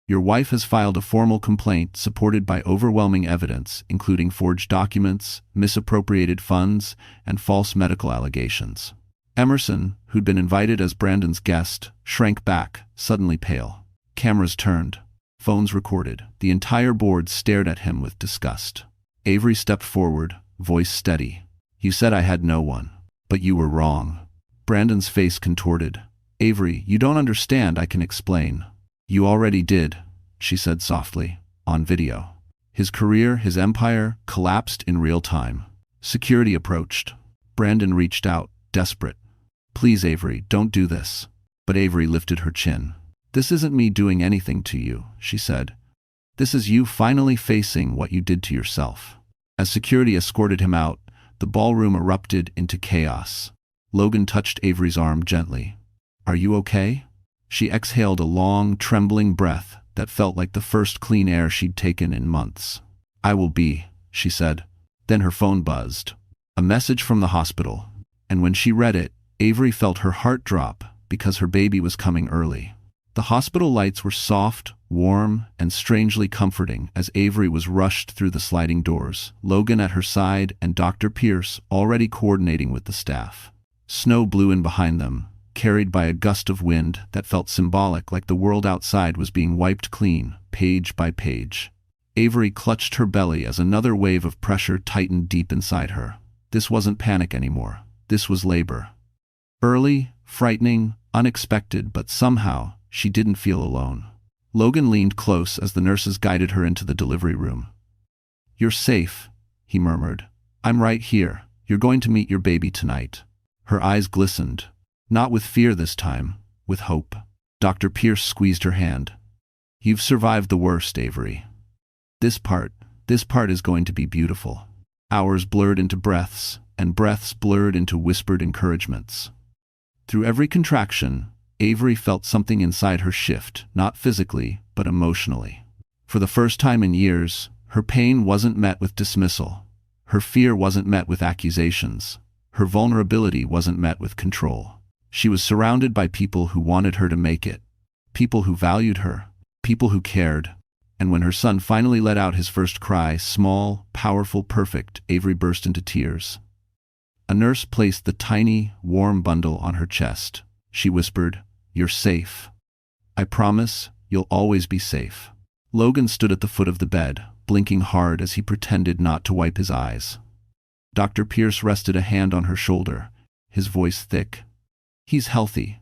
"Your wife has filed a formal complaint supported by overwhelming evidence, including forged documents, misappropriated funds, and false medical allegations." Emerson, who'd been invited as Brandon's guest, shrank back, suddenly pale. Cameras turned. Phones recorded. The entire board stared at him with disgust. Avery stepped forward, voice steady. "You said I had no one. But you were wrong." Brandon's face contorted. "Avery, you don't understand. I can explain." "You already did," she said softly, on video. His career, his empire, collapsed in real time. Security approached. Brandon reached out, desperate. "Please, Avery, don't do this." But Avery lifted her chin. "This isn't me doing anything to you," she said. "This is you finally facing what you did to yourself." As security escorted him out, the ballroom erupted into chaos. Logan touched Avery's arm gently. "Are you okay?" She exhaled a long, trembling breath that felt like the first clean air she'd taken in months. "I will be," she said. Then her phone buzzed. A message from the hospital. And when she read it, Avery felt her heart drop because her baby was coming early. The hospital lights were soft, warm, and strangely comforting as Avery was rushed through the sliding doors, Logan at her side and Dr. Pierce already coordinating with the staff. Snow blew in behind them, carried by a gust of wind that felt symbolic, like the world outside was being wiped clean, page by page. Avery clutched her belly as another wave of pressure tightened deep inside her. This wasn't panic anymore. This was labor. Early, frightening, unexpected, but somehow she didn't feel alone. Logan leaned close as the nurses guided her into the delivery room. "You're safe," he murmured. "I'm right here. You're going to meet your baby tonight." Her eyes glistened, not with fear this time, with hope. Dr. Pierce squeezed her hand. "You've survived the worst, Avery. This part is going to be beautiful." Hours blurred into breaths, and breaths blurred into whispered encouragements. Through every contraction, Avery felt something inside her shift, not physically, but emotionally. For the first time in years, her pain wasn't met with dismissal. Her fear wasn't met with accusations. Her vulnerability wasn't met with control. She was surrounded by people who wanted her to make it, people who valued her, people who cared. And when her son finally let out his first cry, small, powerful, perfect, Avery burst into tears. A nurse placed the tiny, warm bundle on her chest. She whispered, "You're safe. I promise you'll always be safe." Logan stood at the foot of the bed, blinking hard as he pretended not to wipe his eyes. Dr. Pierce rested a hand on her shoulder, his voice thick. "He's healthy.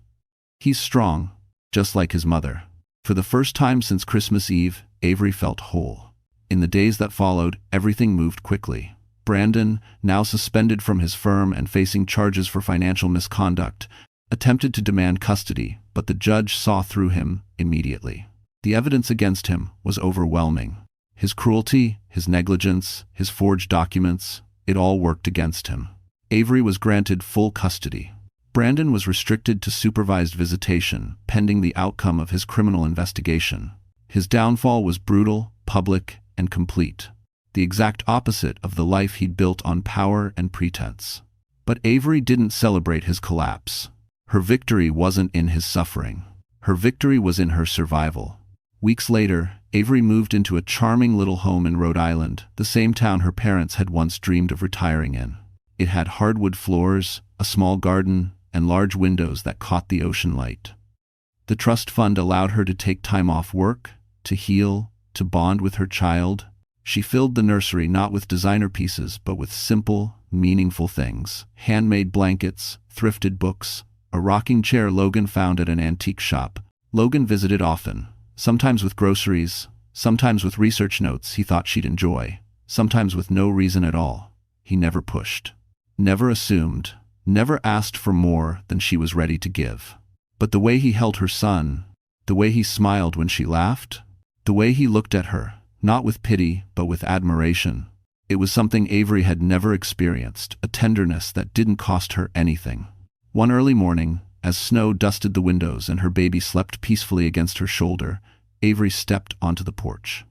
He's strong, just like his mother." For the first time since Christmas Eve, Avery felt whole. In the days that followed, everything moved quickly. Brandon, now suspended from his firm and facing charges for financial misconduct, attempted to demand custody, but the judge saw through him immediately. The evidence against him was overwhelming. His cruelty, his negligence, his forged documents, it all worked against him. Avery was granted full custody. Brandon was restricted to supervised visitation, pending the outcome of his criminal investigation. His downfall was brutal, public, and complete. The exact opposite of the life he'd built on power and pretense. But Avery didn't celebrate his collapse. Her victory wasn't in his suffering. Her victory was in her survival. Weeks later, Avery moved into a charming little home in Rhode Island, the same town her parents had once dreamed of retiring in. It had hardwood floors, a small garden, and large windows that caught the ocean light. The trust fund allowed her to take time off work, to heal, to bond with her child. She filled the nursery not with designer pieces, but with simple, meaningful things. Handmade blankets, thrifted books, a rocking chair Logan found at an antique shop. Logan visited often, sometimes with groceries, sometimes with research notes he thought she'd enjoy, sometimes with no reason at all. He never pushed, never assumed, never asked for more than she was ready to give. But the way he held her son, the way he smiled when she laughed, the way he looked at her, not with pity, but with admiration. It was something Avery had never experienced, a tenderness that didn't cost her anything. One early morning, as snow dusted the windows and her baby slept peacefully against her shoulder, Avery stepped onto the porch.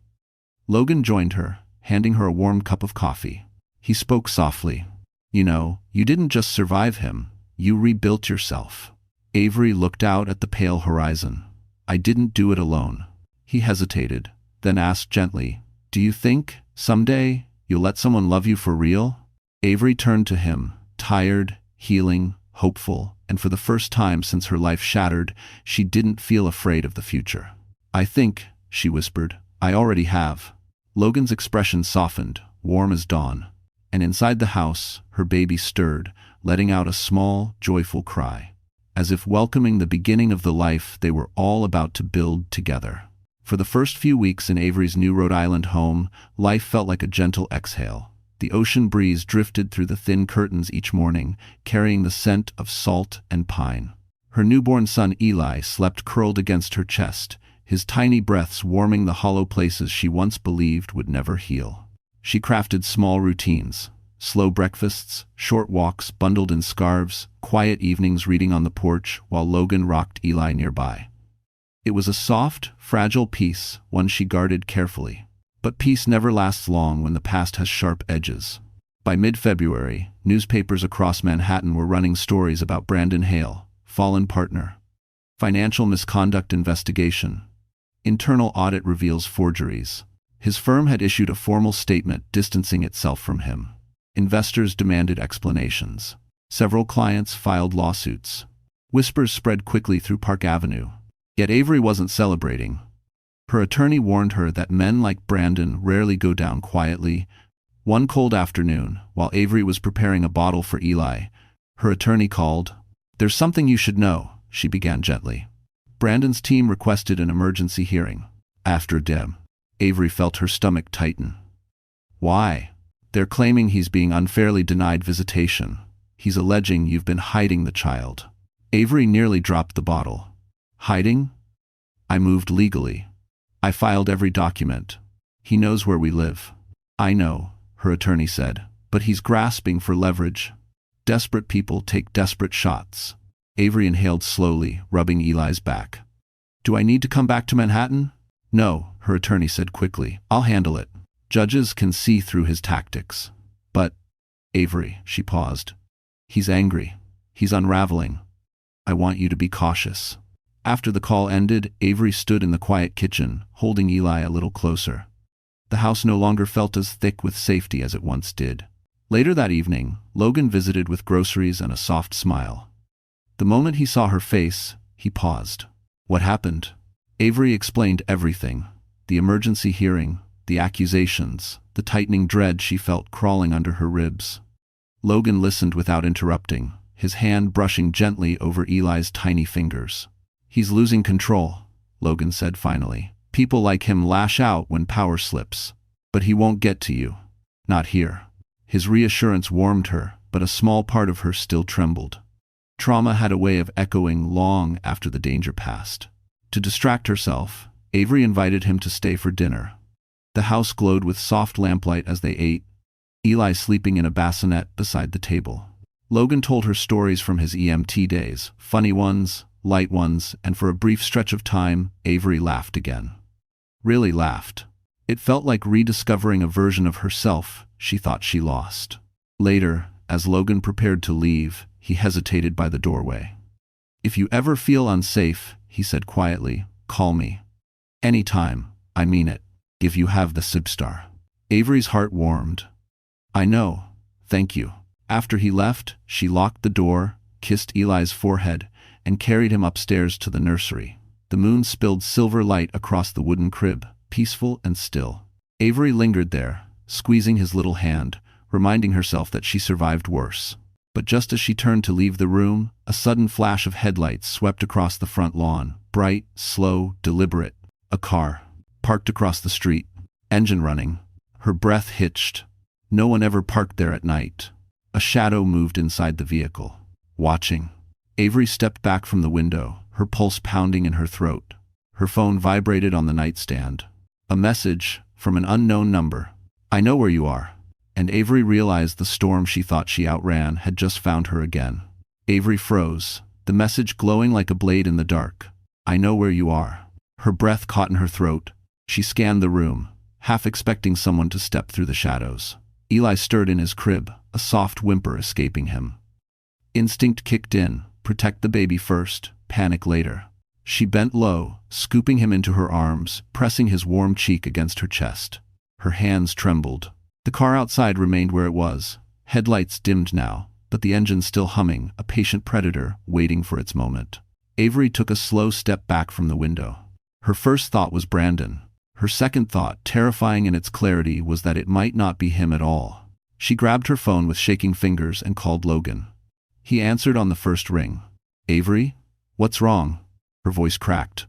Logan joined her, handing her a warm cup of coffee. He spoke softly. "You know, you didn't just survive him, you rebuilt yourself." Avery looked out at the pale horizon. "I didn't do it alone." He hesitated, then asked gently, "Do you think, someday, you'll let someone love you for real?" Avery turned to him, tired, healing, hopeful, and for the first time since her life shattered, she didn't feel afraid of the future. "I think," she whispered, "I already have." Logan's expression softened, warm as dawn. And inside the house, her baby stirred, letting out a small, joyful cry, as if welcoming the beginning of the life they were all about to build together. For the first few weeks in Avery's new Rhode Island home, life felt like a gentle exhale. The ocean breeze drifted through the thin curtains each morning, carrying the scent of salt and pine. Her newborn son Eli slept curled against her chest, his tiny breaths warming the hollow places she once believed would never heal. She crafted small routines, slow breakfasts, short walks bundled in scarves, quiet evenings reading on the porch while Logan rocked Eli nearby. It was a soft, fragile peace, one she guarded carefully. But peace never lasts long when the past has sharp edges. By mid-February, newspapers across Manhattan were running stories about Brandon Hale, fallen partner. Financial misconduct investigation. Internal audit reveals forgeries. His firm had issued a formal statement distancing itself from him. Investors demanded explanations. Several clients filed lawsuits. Whispers spread quickly through Park Avenue. Yet Avery wasn't celebrating. Her attorney warned her that men like Brandon rarely go down quietly. One cold afternoon, while Avery was preparing a bottle for Eli, her attorney called. "There's something you should know," she began gently. "Brandon's team requested an emergency hearing." After dim, Avery felt her stomach tighten. "Why?" "They're claiming he's being unfairly denied visitation. He's alleging you've been hiding the child." Avery nearly dropped the bottle. "Hiding? I moved legally. I filed every document. He knows where we live." "I know," her attorney said, "but he's grasping for leverage. Desperate people take desperate shots." Avery inhaled slowly, rubbing Eli's back. "Do I need to come back to Manhattan?" "No," her attorney said quickly. "I'll handle it. Judges can see through his tactics." "But, Avery," she paused. "He's angry. He's unraveling. I want you to be cautious." After the call ended, Avery stood in the quiet kitchen, holding Eli a little closer. The house no longer felt as thick with safety as it once did. Later that evening, Logan visited with groceries and a soft smile. The moment he saw her face, he paused. "What happened?" Avery explained everything. The emergency hearing, the accusations, the tightening dread she felt crawling under her ribs. Logan listened without interrupting, his hand brushing gently over Eli's tiny fingers. "He's losing control," Logan said finally. "People like him lash out when power slips. But he won't get to you. Not here." His reassurance warmed her, but a small part of her still trembled. Trauma had a way of echoing long after the danger passed. To distract herself, Avery invited him to stay for dinner. The house glowed with soft lamplight as they ate, Eli sleeping in a bassinet beside the table. Logan told her stories from his EMT days, funny ones, light ones, and for a brief stretch of time, Avery laughed again. Really laughed. It felt like rediscovering a version of herself she thought she lost. Later, as Logan prepared to leave, he hesitated by the doorway. "If you ever feel unsafe," he said quietly, "call me. Anytime, I mean it. If you have the Sibstar." Avery's heart warmed. "I know, thank you." After he left, she locked the door, kissed Eli's forehead, and carried him upstairs to the nursery. The moon spilled silver light across the wooden crib, peaceful and still. Avery lingered there, squeezing his little hand, reminding herself that she survived worse. But just as she turned to leave the room, a sudden flash of headlights swept across the front lawn, bright, slow, deliberate. A car, parked across the street, engine running. Her breath hitched. No one ever parked there at night. A shadow moved inside the vehicle. Watching. Avery stepped back from the window, her pulse pounding in her throat. Her phone vibrated on the nightstand. A message from an unknown number. "I know where you are." And Avery realized the storm she thought she outran had just found her again. Avery froze, the message glowing like a blade in the dark. "I know where you are." Her breath caught in her throat. She scanned the room, half expecting someone to step through the shadows. Eli stirred in his crib, a soft whimper escaping him. Instinct kicked in, protect the baby first, panic later. She bent low, scooping him into her arms, pressing his warm cheek against her chest. Her hands trembled. The car outside remained where it was, headlights dimmed now, but the engine still humming, a patient predator waiting for its moment. Avery took a slow step back from the window. Her first thought was Brandon. Her second thought, terrifying in its clarity, was that it might not be him at all. She grabbed her phone with shaking fingers and called Logan. He answered on the first ring. "Avery? What's wrong?" Her voice cracked.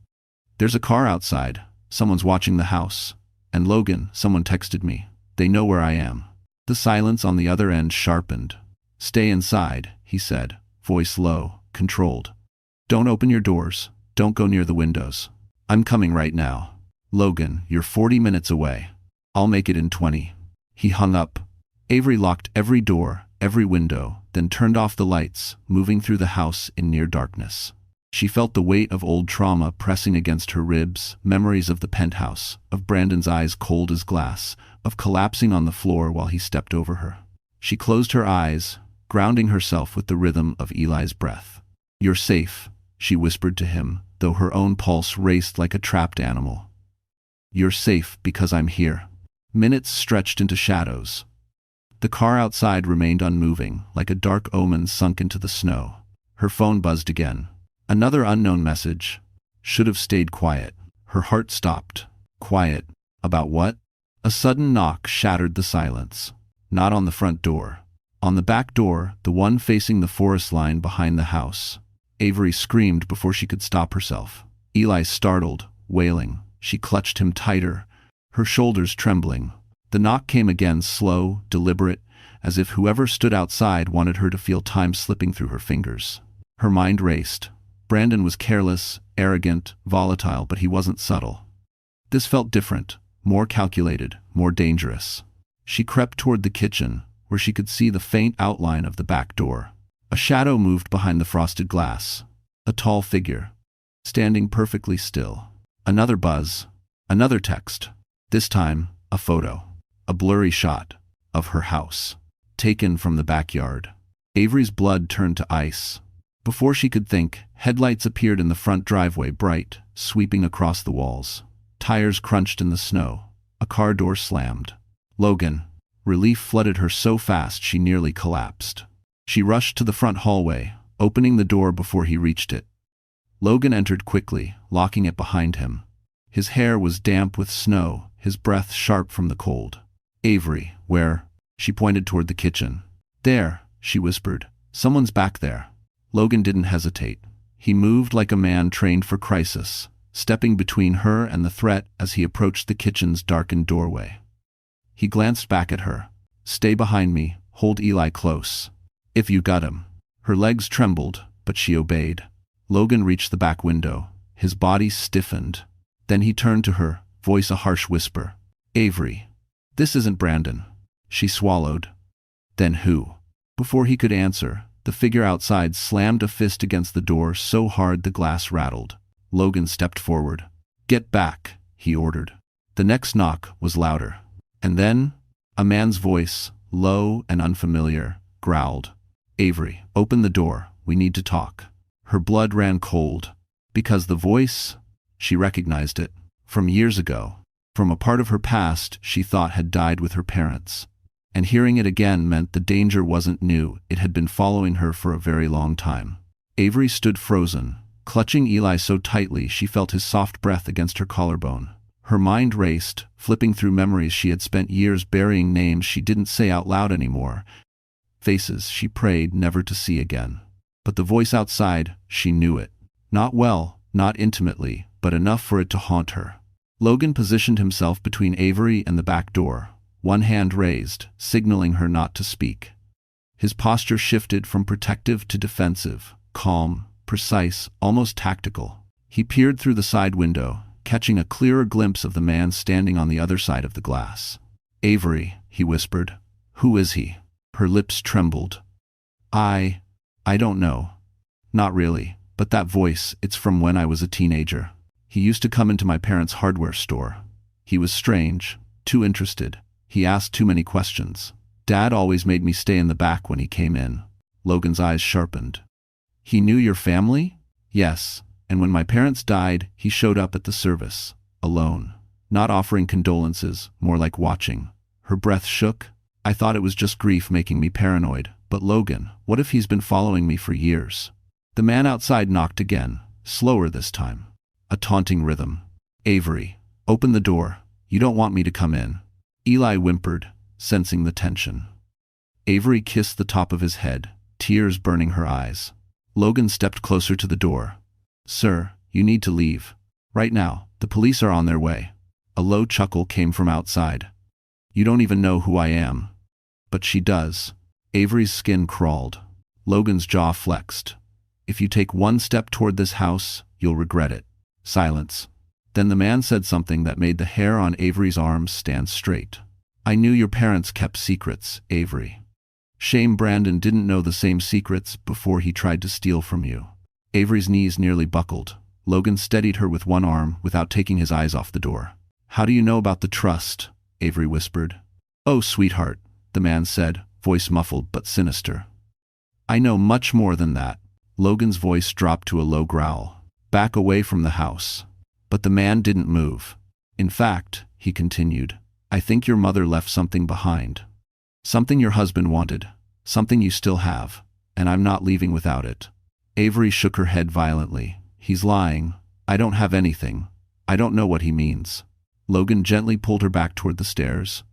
"There's a car outside. Someone's watching the house. And Logan, someone texted me. They know where I am." The silence on the other end sharpened. "Stay inside," he said, voice low, controlled. "Don't open your doors. Don't go near the windows. I'm coming right now. Logan, you're 40 minutes away. I'll make it in 20. He hung up. Avery locked every door, every window, then turned off the lights, moving through the house in near darkness. She felt the weight of old trauma pressing against her ribs, memories of the penthouse, of Brandon's eyes cold as glass, of collapsing on the floor while he stepped over her. She closed her eyes, grounding herself with the rhythm of Eli's breath. "You're safe," she whispered to him, though her own pulse raced like a trapped animal. "You're safe because I'm here." Minutes stretched into shadows. The car outside remained unmoving, like a dark omen sunk into the snow. Her phone buzzed again. Another unknown message. Should have stayed quiet. Her heart stopped, Quiet. About what? A sudden knock shattered the silence. Not on the front door. On the back door, the one facing the forest line behind the house. Avery screamed before she could stop herself. Eli startled, wailing. She clutched him tighter, her shoulders trembling. The knock came again, slow, deliberate, as if whoever stood outside wanted her to feel time slipping through her fingers. Her mind raced. Brandon was careless, arrogant, volatile, but he wasn't subtle. This felt different, more calculated, more dangerous. She crept toward the kitchen, where she could see the faint outline of the back door. A shadow moved behind the frosted glass. A tall figure, standing perfectly still. Another buzz. Another text. This time, a photo. A blurry shot of her house, taken from the backyard. Avery's blood turned to ice. Before she could think, headlights appeared in the front driveway, bright, sweeping across the walls. Tires crunched in the snow. A car door slammed. Logan. Relief flooded her so fast she nearly collapsed. She rushed to the front hallway, opening the door before he reached it. Logan entered quickly, locking it behind him. His hair was damp with snow, his breath sharp from the cold. Avery, where? She pointed toward the kitchen. There, she whispered. Someone's back there. Logan didn't hesitate. He moved like a man trained for crisis, stepping between her and the threat as he approached the kitchen's darkened doorway. He glanced back at her. Stay behind me, hold Eli close. If you got him. Her legs trembled, but she obeyed. Logan reached the back window. His body stiffened. Then he turned to her, voice a harsh whisper. Avery. This isn't Brandon. She swallowed. Then who? Before he could answer, the figure outside slammed a fist against the door so hard the glass rattled. Logan stepped forward. Get back, he ordered. The next knock was louder. And then, a man's voice, low and unfamiliar, growled. Avery, open the door. We need to talk. Her blood ran cold. Because the voice, she recognized it. From years ago. From a part of her past she thought had died with her parents. And hearing it again meant the danger wasn't new, it had been following her for a very long time. Avery stood frozen, clutching Eli so tightly she felt his soft breath against her collarbone. Her mind raced, flipping through memories she had spent years burying, names she didn't say out loud anymore. Faces she prayed never to see again. But the voice outside, she knew it. Not well, not intimately, but enough for it to haunt her. Logan positioned himself between Avery and the back door, one hand raised, signaling her not to speak. His posture shifted from protective to defensive, calm, precise, almost tactical. He peered through the side window, catching a clearer glimpse of the man standing on the other side of the glass. Avery, he whispered. Who is he? Her lips trembled. I don't know. Not really, but that voice, it's from when I was a teenager. He used to come into my parents' hardware store. He was strange, too interested. He asked too many questions. Dad always made me stay in the back when he came in. Logan's eyes sharpened. He knew your family? Yes, and when my parents died, he showed up at the service, alone. Not offering condolences, more like watching. Her breath shook. I thought it was just grief making me paranoid. But Logan, what if he's been following me for years? The man outside knocked again, slower this time. A taunting rhythm. Avery, open the door. You don't want me to come in. Eli whimpered, sensing the tension. Avery kissed the top of his head, tears burning her eyes. Logan stepped closer to the door. Sir, you need to leave. Right now, the police are on their way. A low chuckle came from outside. You don't even know who I am. But she does. Avery's skin crawled. Logan's jaw flexed. If you take one step toward this house, you'll regret it. Silence. Then the man said something that made the hair on Avery's arms stand straight. I knew your parents kept secrets, Avery. Shame Brandon didn't know the same secrets before he tried to steal from you. Avery's knees nearly buckled. Logan steadied her with one arm without taking his eyes off the door. How do you know about the trust? Avery whispered. Oh, sweetheart, the man said, voice muffled but sinister. I know much more than that. Logan's voice dropped to a low growl. Back away from the house. But the man didn't move. In fact, he continued, I think your mother left something behind. Something your husband wanted. Something you still have. And I'm not leaving without it. Avery shook her head violently. He's lying. I don't have anything. I don't know what he means. Logan gently pulled her back toward the stairs.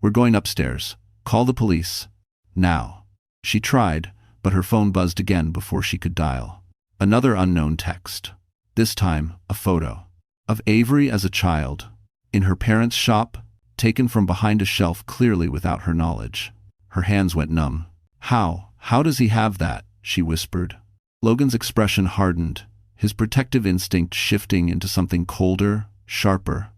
"We're going upstairs. Call the police. Now." She tried, but her phone buzzed again before she could dial. Another unknown text. This time, a photo. Of Avery as a child. In her parents' shop, taken from behind a shelf clearly without her knowledge. Her hands went numb. How does he have that?" she whispered. Logan's expression hardened, his protective instinct shifting into something colder, sharper.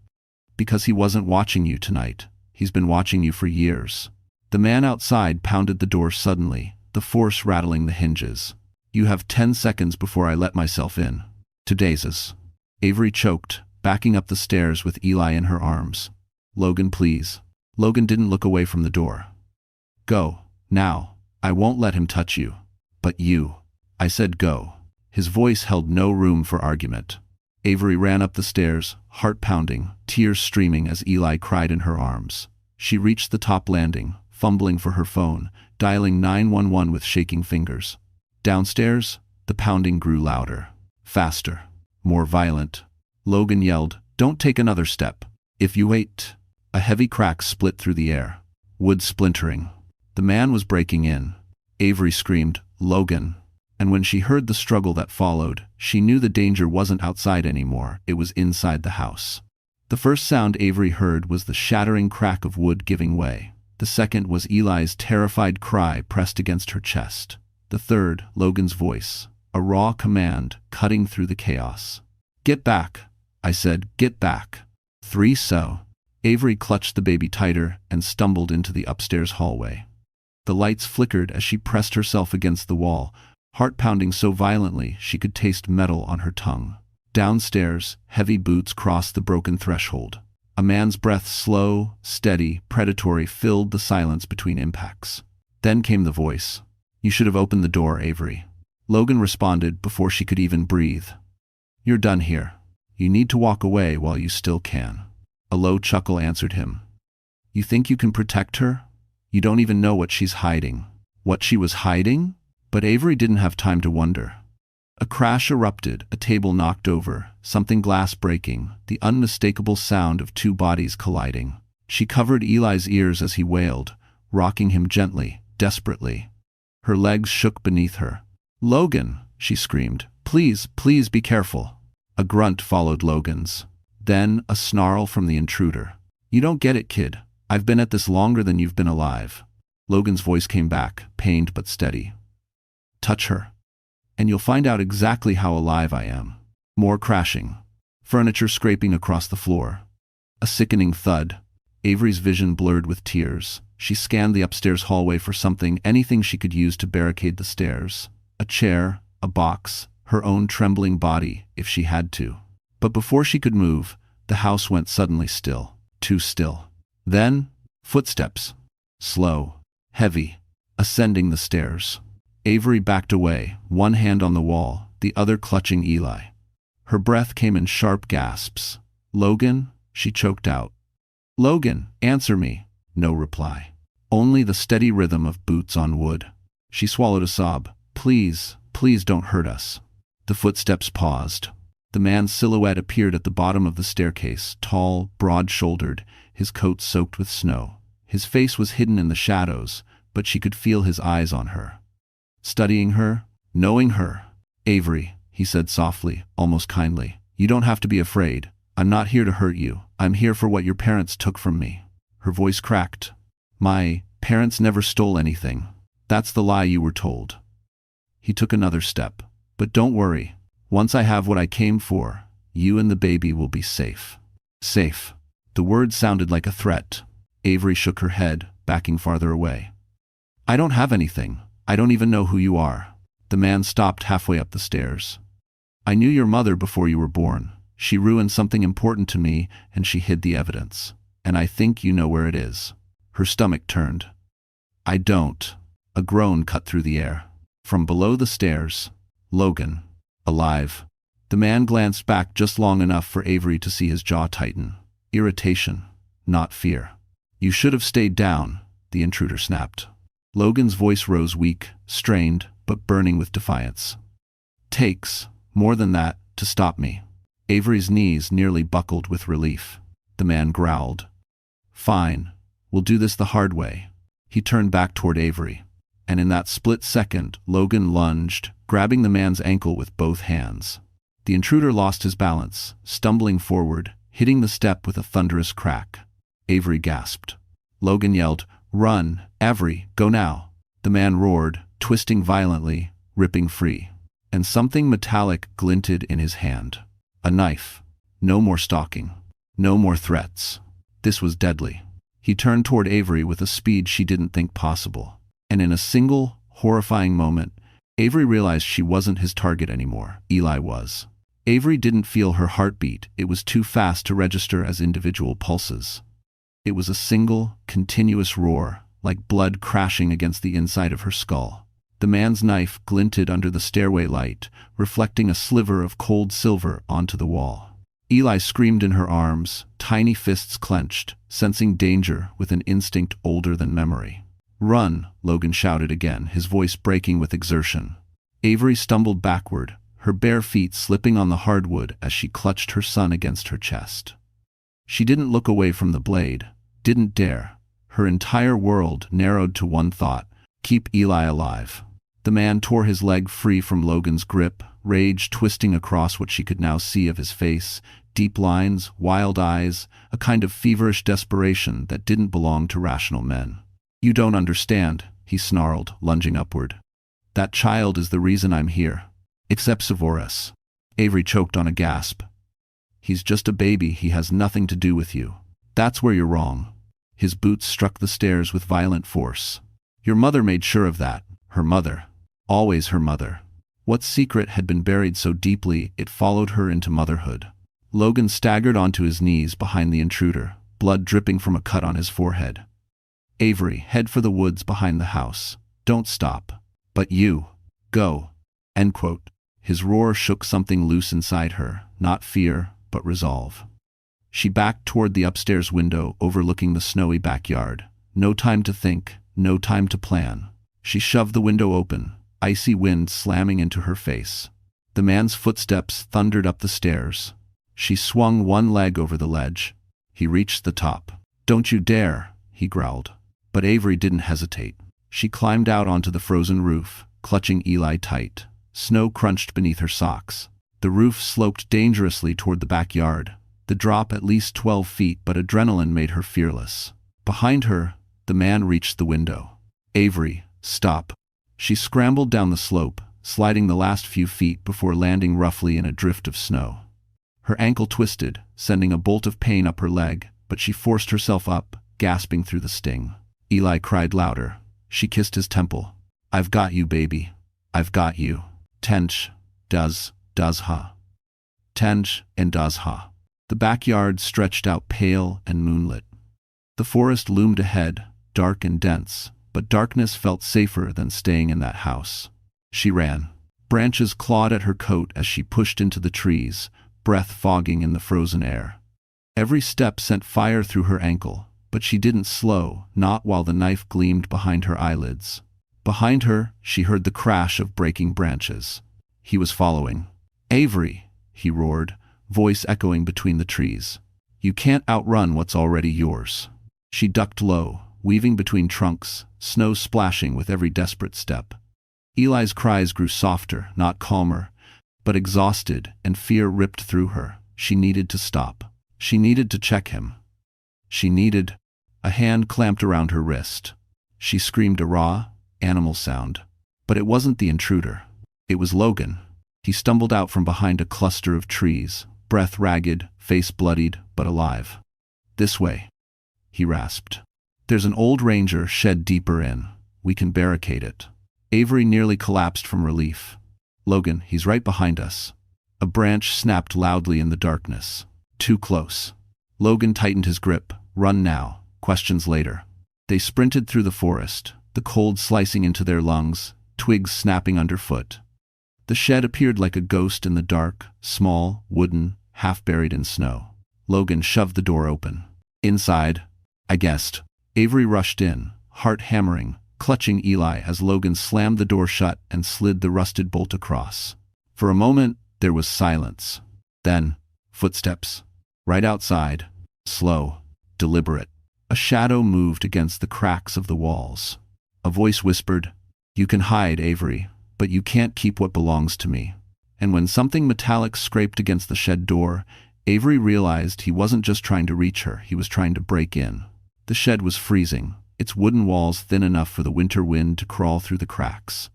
"Because he wasn't watching you tonight. He's been watching you for years." The man outside pounded the door suddenly, the force rattling the hinges. "You have 10 seconds before I let myself in." "To Daises." Avery choked, backing up the stairs with Eli in her arms. "Logan, please." Logan didn't look away from the door. "Go. Now. I won't let him touch you. But you." "I said go." His voice held no room for argument. Avery ran up the stairs, heart pounding, tears streaming as Eli cried in her arms. She reached the top landing, fumbling for her phone, dialing 911 with shaking fingers. Downstairs, the pounding grew louder. Faster. More violent. Logan yelled, "Don't take another step. If you wait." A heavy crack split through the air. Wood splintering. The man was breaking in. Avery screamed, "Logan." And when she heard the struggle that followed, she knew the danger wasn't outside anymore, it was inside the house. The first sound Avery heard was the shattering crack of wood giving way. The second was Eli's terrified cry pressed against her chest. The third, Logan's voice, a raw command cutting through the chaos. "Get back," I said, "get back." 3 so. Avery clutched the baby tighter and stumbled into the upstairs hallway. The lights flickered as she pressed herself against the wall, heart pounding so violently she could taste metal on her tongue. Downstairs, heavy boots crossed the broken threshold. A man's breath, slow, steady, predatory, filled the silence between impacts. Then came the voice. "You should have opened the door, Avery." Logan responded before she could even breathe. "You're done here. You need to walk away while you still can." A low chuckle answered him. "You think you can protect her? You don't even know what she's hiding." What she was hiding? But Avery didn't have time to wonder. A crash erupted, a table knocked over, something glass breaking, the unmistakable sound of 2 bodies colliding. She covered Eli's ears as he wailed, rocking him gently, desperately. Her legs shook beneath her. "Logan," she screamed, "please, please be careful." A grunt followed Logan's. Then a snarl from the intruder. "You don't get it, kid. I've been at this longer than you've been alive." Logan's voice came back, pained but steady. "Touch her, and you'll find out exactly how alive I am." More crashing. Furniture scraping across the floor. A sickening thud. Avery's vision blurred with tears. She scanned the upstairs hallway for something, anything she could use to barricade the stairs. A chair, a box, her own trembling body, if she had to. But before she could move, the house went suddenly still. Too still. Then, footsteps. Slow. Heavy. Ascending the stairs. Avery backed away, one hand on the wall, the other clutching Eli. Her breath came in sharp gasps. "Logan?" she choked out. "Logan, answer me." No reply. Only the steady rhythm of boots on wood. She swallowed a sob. "Please, please don't hurt us." The footsteps paused. The man's silhouette appeared at the bottom of the staircase, tall, broad-shouldered, his coat soaked with snow. His face was hidden in the shadows, but she could feel his eyes on her. Studying her, knowing her. "Avery," he said softly, almost kindly, "you don't have to be afraid. I'm not here to hurt you. I'm here for what your parents took from me." Her voice cracked. "My parents never stole anything. That's the lie you were told." He took another step. "But don't worry. Once I have what I came for, you and the baby will be safe." Safe. The word sounded like a threat. Avery shook her head, backing farther away. "I don't have anything. I don't even know who you are." The man stopped halfway up the stairs. "I knew your mother before you were born. She ruined something important to me, and she hid the evidence. And I think you know where it is." Her stomach turned. "I don't." A groan cut through the air. From below the stairs, Logan. Alive. The man glanced back just long enough for Avery to see his jaw tighten. Irritation, not fear. "You should have stayed down," the intruder snapped. Logan's voice rose weak, strained, but burning with defiance. "Takes more than that to stop me." Avery's knees nearly buckled with relief. The man growled. Fine, we'll do this the hard way. He turned back toward Avery, and in that split second, Logan lunged, grabbing the man's ankle with both hands. The intruder lost his balance, stumbling forward, hitting the step with a thunderous crack. Avery gasped. Logan yelled, "Run, Avery, go now!" The man roared, twisting violently, ripping free. And something metallic glinted in his hand. A knife. No more stalking. No more threats. This was deadly. He turned toward Avery with a speed she didn't think possible. And in a single, horrifying moment, Avery realized she wasn't his target anymore. Eli was. Avery didn't feel her heartbeat. It was too fast to register as individual pulses. It was a single, continuous roar, like blood crashing against the inside of her skull. The man's knife glinted under the stairway light, reflecting a sliver of cold silver onto the wall. Eli screamed in her arms, tiny fists clenched, sensing danger with an instinct older than memory. "Run," Logan shouted again, his voice breaking with exertion. Avery stumbled backward, her bare feet slipping on the hardwood as she clutched her son against her chest. She didn't look away from the blade, didn't dare. Her entire world narrowed to one thought: keep Eli alive. The man tore his leg free from Logan's grip, rage twisting across what she could now see of his face, deep lines, wild eyes, a kind of feverish desperation that didn't belong to rational men. "You don't understand," he snarled, lunging upward. "That child is the reason I'm here. Except Severus." Avery choked on a gasp. "He's just a baby, he has nothing to do with you. That's where you're wrong." His boots struck the stairs with violent force. "Your mother made sure of that. Her mother. Always her mother." What secret had been buried so deeply it followed her into motherhood? Logan staggered onto his knees behind the intruder, blood dripping from a cut on his forehead. "Avery, head for the woods behind the house. Don't stop. But you. Go." End quote. His roar shook something loose inside her, not fear, but resolve. She backed toward the upstairs window overlooking the snowy backyard. No time to think, no time to plan. She shoved the window open, icy wind slamming into her face. The man's footsteps thundered up the stairs. She swung one leg over the ledge. He reached the top. "Don't you dare," he growled. But Avery didn't hesitate. She climbed out onto the frozen roof, clutching Eli tight. Snow crunched beneath her socks. The roof sloped dangerously toward the backyard. The drop at least 12 feet, but adrenaline made her fearless. Behind her, the man reached the window. "Avery, stop." She scrambled down the slope, sliding the last few feet before landing roughly in a drift of snow. Her ankle twisted, sending a bolt of pain up her leg, but she forced herself up, gasping through the sting. Eli cried louder. She kissed his temple. "I've got you, baby. I've got you. Tench, does ha. Tench and does ha." The backyard stretched out pale and moonlit. The forest loomed ahead, dark and dense, but darkness felt safer than staying in that house. She ran. Branches clawed at her coat as she pushed into the trees, breath fogging in the frozen air. Every step sent fire through her ankle, but she didn't slow, not while the knife gleamed behind her eyelids. Behind her, she heard the crash of breaking branches. He was following. "Avery," he roared, voice echoing between the trees. "You can't outrun what's already yours." She ducked low, weaving between trunks, snow splashing with every desperate step. Eli's cries grew softer, not calmer, but exhausted, and fear ripped through her. She needed to stop. She needed to check him. A hand clamped around her wrist. She screamed a raw, animal sound. But it wasn't the intruder. It was Logan. He stumbled out from behind a cluster of trees, breath ragged, face bloodied, but alive. "This way," he rasped. "There's an old ranger shed deeper in. We can barricade it." Avery nearly collapsed from relief. "Logan, he's right behind us." A branch snapped loudly in the darkness. Too close. Logan tightened his grip. "Run now. Questions later." They sprinted through the forest, the cold slicing into their lungs, twigs snapping underfoot. The shed appeared like a ghost in the dark, small, wooden, half buried in snow. Logan shoved the door open. Inside, "I guessed." Avery rushed in, heart hammering, clutching Eli as Logan slammed the door shut and slid the rusted bolt across. For a moment, there was silence. Then, footsteps. Right outside. Slow, deliberate. A shadow moved against the cracks of the walls. A voice whispered, "You can hide, Avery, but you can't keep what belongs to me." And when something metallic scraped against the shed door, Avery realized he wasn't just trying to reach her, he was trying to break in. The shed was freezing, its wooden walls thin enough for the winter wind to crawl through the cracks.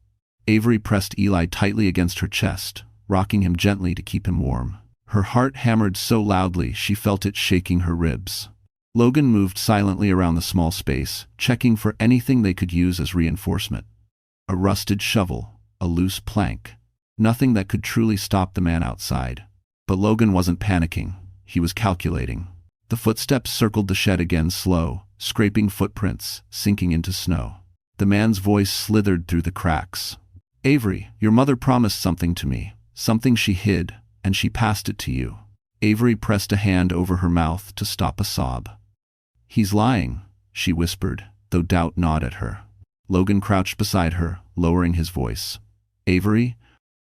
Avery pressed Eli tightly against her chest, rocking him gently to keep him warm. Her heart hammered so loudly she felt it shaking her ribs. Logan moved silently around the small space, checking for anything they could use as reinforcement. A rusted shovel, a loose plank. Nothing that could truly stop the man outside. But Logan wasn't panicking. He was calculating. The footsteps circled the shed again, slow, scraping footprints, sinking into snow. The man's voice slithered through the cracks. "Avery, your mother promised something to me, something she hid, and she passed it to you." Avery pressed a hand over her mouth to stop a sob. "He's lying," she whispered, though doubt gnawed at her. Logan crouched beside her, lowering his voice. "Avery,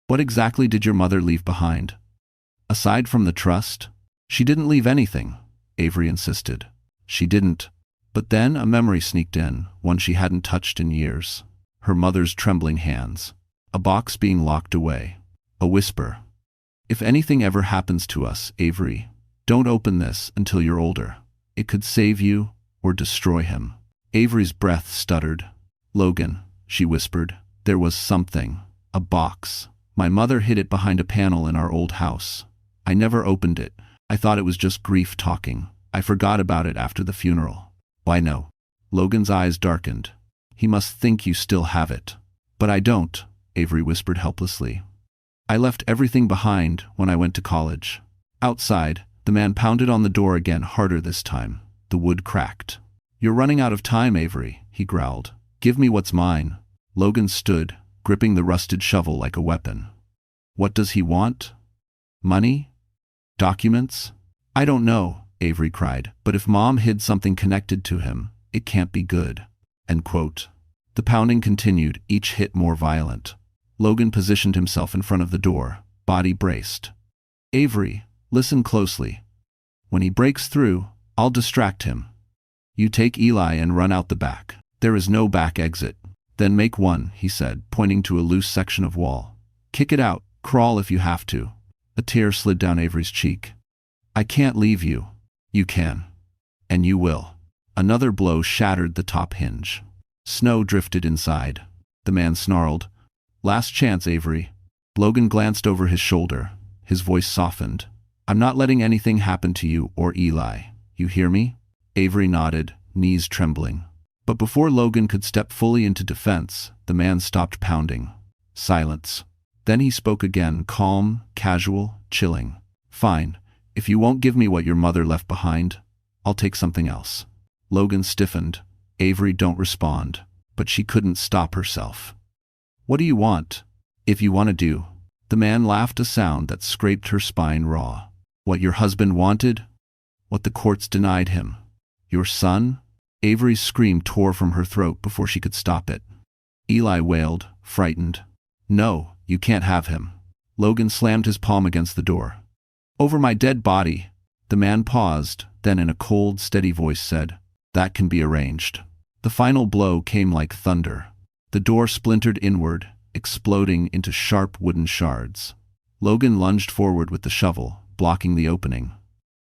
what exactly did your mother leave behind? Aside from the trust?" "She didn't leave anything," Avery insisted. "She didn't." But then a memory sneaked in, one she hadn't touched in years. Her mother's trembling hands. A box being locked away. A whisper. "If anything ever happens to us, Avery, don't open this until you're older. It could save you or destroy him." Avery's breath stuttered. "Logan," she whispered, "there was something. A box. My mother hid it behind a panel in our old house. I never opened it. I thought it was just grief talking. I forgot about it after the funeral." "Why no?" Logan's eyes darkened. "He must think you still have it." "But I don't," Avery whispered helplessly. "I left everything behind when I went to college." Outside, the man pounded on the door again, harder this time. The wood cracked. "You're running out of time, Avery," he growled. "Give me what's mine." Logan stood, gripping the rusted shovel like a weapon. "What does he want? Money? Documents?" "I don't know," Avery cried, "but if Mom hid something connected to him, it can't be good." End quote. The pounding continued, each hit more violent. Logan positioned himself in front of the door, body braced. "Avery, listen closely. When he breaks through, I'll distract him. You take Eli and run out the back. There is no back exit." "Then make one," he said, pointing to a loose section of wall. "Kick it out, crawl if you have to." A tear slid down Avery's cheek. "I can't leave you." "You can. And you will." Another blow shattered the top hinge. Snow drifted inside. The man snarled, "Last chance, Avery." Logan glanced over his shoulder. His voice softened. "I'm not letting anything happen to you or Eli. You hear me?" Avery nodded, knees trembling. But before Logan could step fully into defense, the man stopped pounding. Silence. Then he spoke again, calm, casual, chilling. "Fine. If you won't give me what your mother left behind, I'll take something else." Logan stiffened. Avery don't respond. But she couldn't stop herself. "What do you want?" "If you want to do." The man laughed, a sound that scraped her spine raw. "What your husband wanted? What the courts denied him? Your son?" Avery's scream tore from her throat before she could stop it. Eli wailed, frightened. "No, you can't have him." Logan slammed his palm against the door. "Over my dead body." The man paused, then in a cold, steady voice said, "That can be arranged." The final blow came like thunder. The door splintered inward, exploding into sharp wooden shards. Logan lunged forward with the shovel, blocking the opening.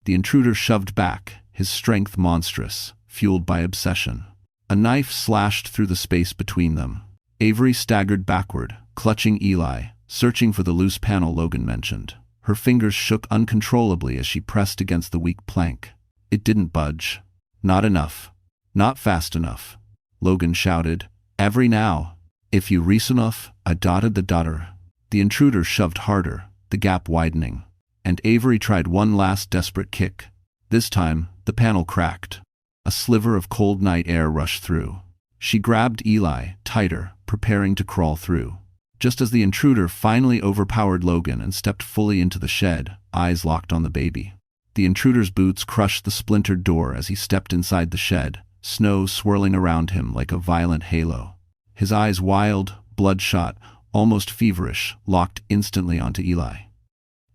The intruder shoved back, his strength monstrous, fueled by obsession. A knife slashed through the space between them. Avery staggered backward, clutching Eli, searching for the loose panel Logan mentioned. Her fingers shook uncontrollably as she pressed against the weak plank. It didn't budge. "Not enough. Not fast enough." Logan shouted, "Avery now. If you race enough, I dotted the daughter." The intruder shoved harder, the gap widening. And Avery tried one last desperate kick. This time, the panel cracked. A sliver of cold night air rushed through. She grabbed Eli, tighter, preparing to crawl through. Just as the intruder finally overpowered Logan and stepped fully into the shed, eyes locked on the baby. The intruder's boots crushed the splintered door as he stepped inside the shed, snow swirling around him like a violent halo. His eyes wild, bloodshot, almost feverish, locked instantly onto Eli.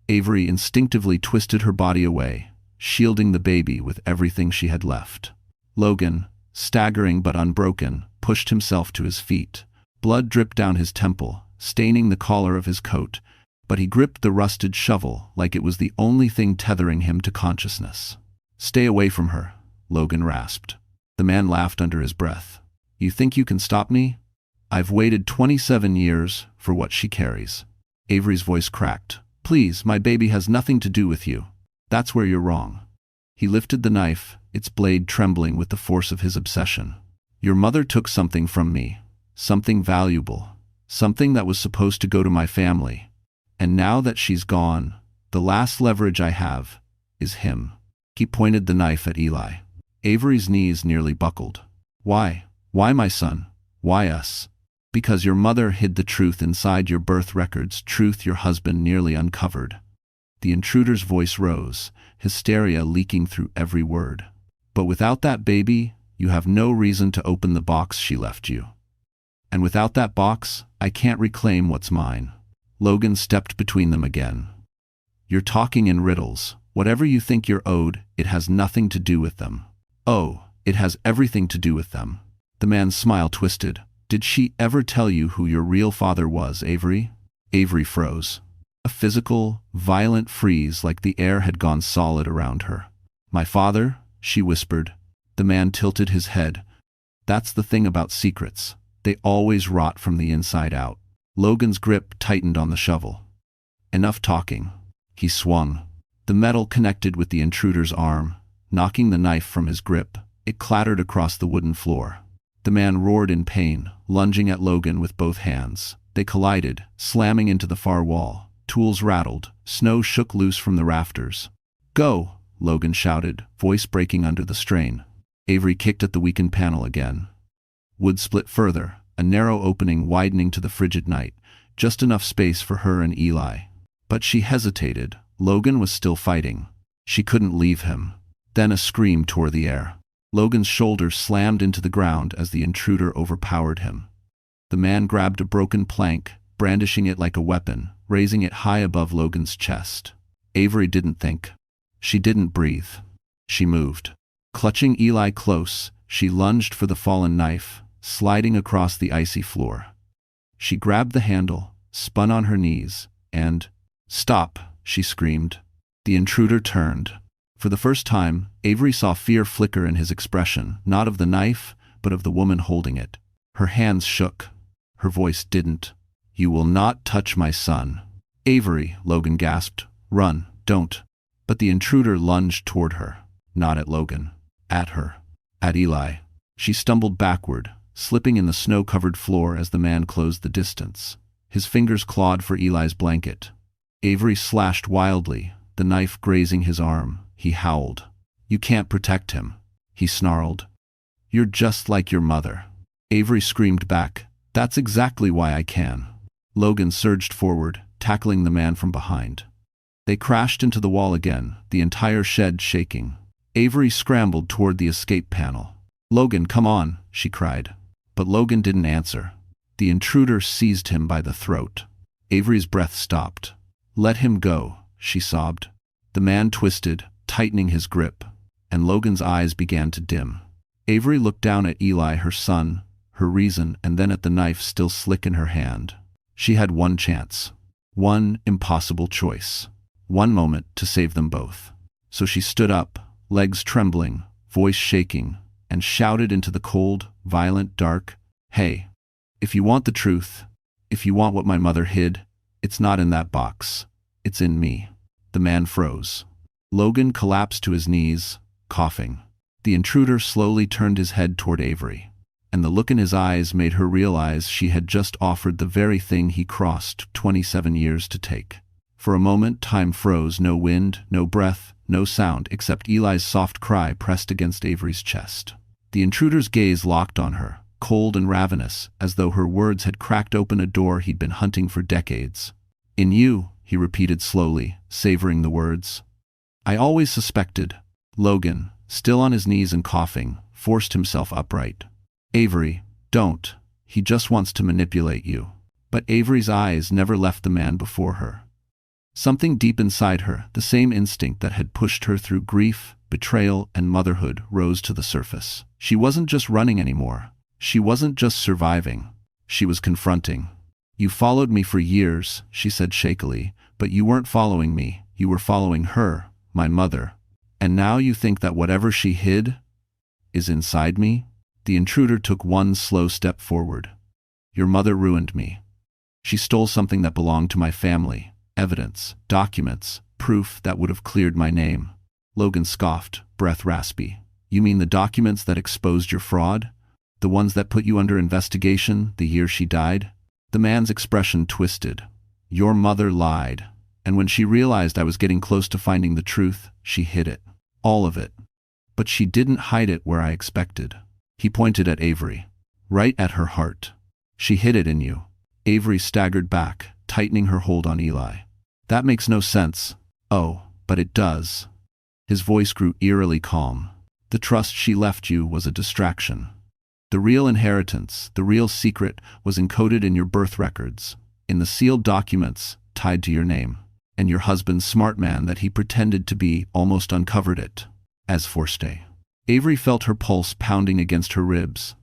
Avery instinctively twisted her body away. shielding the baby with everything she had left. Logan, staggering but unbroken, pushed himself to his feet. Blood dripped down his temple, staining the collar of his coat, but he gripped the rusted shovel like it was the only thing tethering him to consciousness. "Stay away from her," Logan rasped. The man laughed under his breath. "You think you can stop me? I've waited 27 years for what she carries." Avery's voice cracked. "Please, my baby has nothing to do with you. That's where you're wrong." He lifted the knife, its blade trembling with the force of his obsession. "Your mother took something from me, something valuable, something that was supposed to go to my family. And now that she's gone, the last leverage I have is him." He pointed the knife at Eli. Avery's knees nearly buckled. "Why? Why, my son? Why us?" "Because your mother hid the truth inside your birth records, truth your husband nearly uncovered." The intruder's voice rose, hysteria leaking through every word. "But without that baby, you have no reason to open the box she left you. And without that box, I can't reclaim what's mine." Logan stepped between them again. "You're talking in riddles. Whatever you think you're owed, it has nothing to do with them." "Oh, it has everything to do with them." The man's smile twisted. "Did she ever tell you who your real father was, Avery?" Avery froze. A physical, violent freeze like the air had gone solid around her. "My father?" she whispered. The man tilted his head. "That's the thing about secrets. They always rot from the inside out." Logan's grip tightened on the shovel. "Enough talking." He swung. The metal connected with the intruder's arm, knocking the knife from his grip. It clattered across the wooden floor. The man roared in pain, lunging at Logan with both hands. They collided, slamming into the far wall. Tools rattled, snow shook loose from the rafters. "Go!" Logan shouted, voice breaking under the strain. Avery kicked at the weakened panel again. Wood split further, a narrow opening widening to the frigid night, just enough space for her and Eli. But she hesitated. Logan was still fighting. She couldn't leave him. Then a scream tore the air. Logan's shoulders slammed into the ground as the intruder overpowered him. The man grabbed a broken plank, brandishing it like a weapon, raising it high above Logan's chest. Avery didn't think. She didn't breathe. She moved. Clutching Eli close, she lunged for the fallen knife, sliding across the icy floor. She grabbed the handle, spun on her knees, and, "Stop!" she screamed. The intruder turned. For the first time, Avery saw fear flicker in his expression, not of the knife, but of the woman holding it. Her hands shook. Her voice didn't. "You will not touch my son." "Avery," Logan gasped. "Run, don't." But the intruder lunged toward her. Not at Logan. At her. At Eli. She stumbled backward, slipping in the snow-covered floor as the man closed the distance. His fingers clawed for Eli's blanket. Avery slashed wildly, the knife grazing his arm. He howled. "You can't protect him," he snarled. "You're just like your mother." Avery screamed back. "That's exactly why I can." Logan surged forward, tackling the man from behind. They crashed into the wall again, the entire shed shaking. Avery scrambled toward the escape panel. "Logan, come on," she cried. But Logan didn't answer. The intruder seized him by the throat. Avery's breath stopped. "Let him go," she sobbed. The man twisted, tightening his grip, and Logan's eyes began to dim. Avery looked down at Eli, her son, her reason, and then at the knife still slick in her hand. She had one chance. One impossible choice. One moment to save them both. So she stood up, legs trembling, voice shaking, and shouted into the cold, violent dark, "Hey, if you want the truth, if you want what my mother hid, it's not in that box. It's in me." The man froze. Logan collapsed to his knees, coughing. The intruder slowly turned his head toward Avery, and the look in his eyes made her realize she had just offered the very thing he crossed 27 years to take. For a moment, time froze, no wind, no breath, no sound except Eli's soft cry pressed against Avery's chest. The intruder's gaze locked on her, cold and ravenous, as though her words had cracked open a door he'd been hunting for decades. "In you," he repeated slowly, savoring the words. "I always suspected." Logan, still on his knees and coughing, forced himself upright. "Avery, don't. He just wants to manipulate you." But Avery's eyes never left the man before her. Something deep inside her, the same instinct that had pushed her through grief, betrayal, and motherhood, rose to the surface. She wasn't just running anymore. She wasn't just surviving. She was confronting. "You followed me for years," she said shakily, "but you weren't following me. You were following her, my mother. And now you think that whatever she hid is inside me?" The intruder took one slow step forward. "Your mother ruined me. She stole something that belonged to my family. Evidence, documents, proof that would have cleared my name." Logan scoffed, breath raspy. "You mean the documents that exposed your fraud? The ones that put you under investigation the year she died?" The man's expression twisted. "Your mother lied. And when she realized I was getting close to finding the truth, she hid it. All of it. But she didn't hide it where I expected." He pointed at Avery. "Right at her heart. She hid it in you." Avery staggered back, tightening her hold on Eli. "That makes no sense." "Oh, but it does." His voice grew eerily calm. "The trust she left you was a distraction. The real inheritance, the real secret, was encoded in your birth records, in the sealed documents tied to your name. And your husband's smart man that he pretended to be almost uncovered it. As Forstay." Avery felt her pulse pounding against her ribs.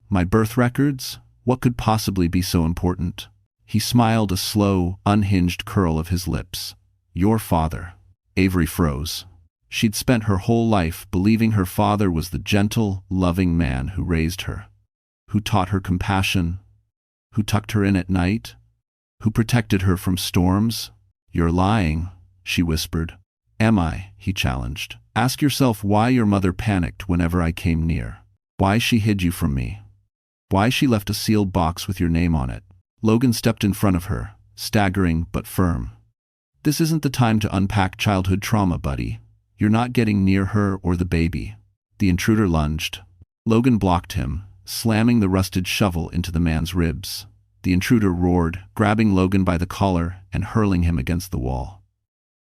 "My birth records? What could possibly be so important?" He smiled, a slow, unhinged curl of his lips. "Your father." Avery froze. She'd spent her whole life believing her father was the gentle, loving man who raised her, who taught her compassion, who tucked her in at night, who protected her from storms. "You're lying," she whispered. "Am I?" he challenged. "Ask yourself why your mother panicked whenever I came near. Why she hid you from me. Why she left a sealed box with your name on it." Logan stepped in front of her, staggering but firm. "This isn't the time to unpack childhood trauma, buddy. You're not getting near her or the baby." The intruder lunged. Logan blocked him, slamming the rusted shovel into the man's ribs. The intruder roared, grabbing Logan by the collar and hurling him against the wall.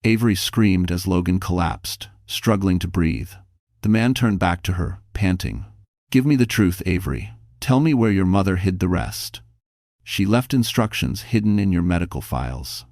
Avery screamed as Logan collapsed, struggling to breathe. The man turned back to her, panting. "Give me the truth, Avery. Tell me where your mother hid the rest. She left instructions hidden in your medical files.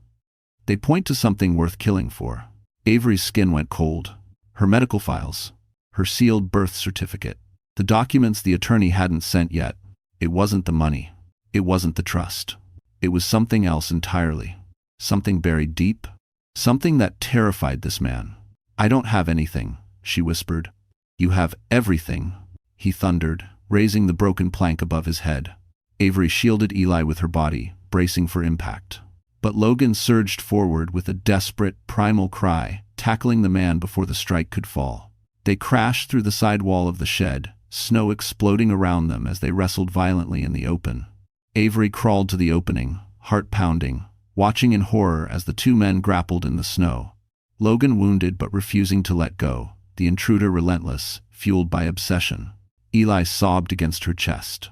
They point to something worth killing for." Avery's skin went cold. Her medical files. Her sealed birth certificate. The documents the attorney hadn't sent yet. It wasn't the money. It wasn't the trust. It was something else entirely. Something buried deep. Something that terrified this man. "I don't have anything," she whispered. "You have everything," he thundered, raising the broken plank above his head. Avery shielded Eli with her body, bracing for impact. But Logan surged forward with a desperate, primal cry, tackling the man before the strike could fall. They crashed through the side wall of the shed, snow exploding around them as they wrestled violently in the open. Avery crawled to the opening, heart pounding, watching in horror as the two men grappled in the snow. Logan wounded but refusing to let go, the intruder relentless, fueled by obsession. Eli sobbed against her chest.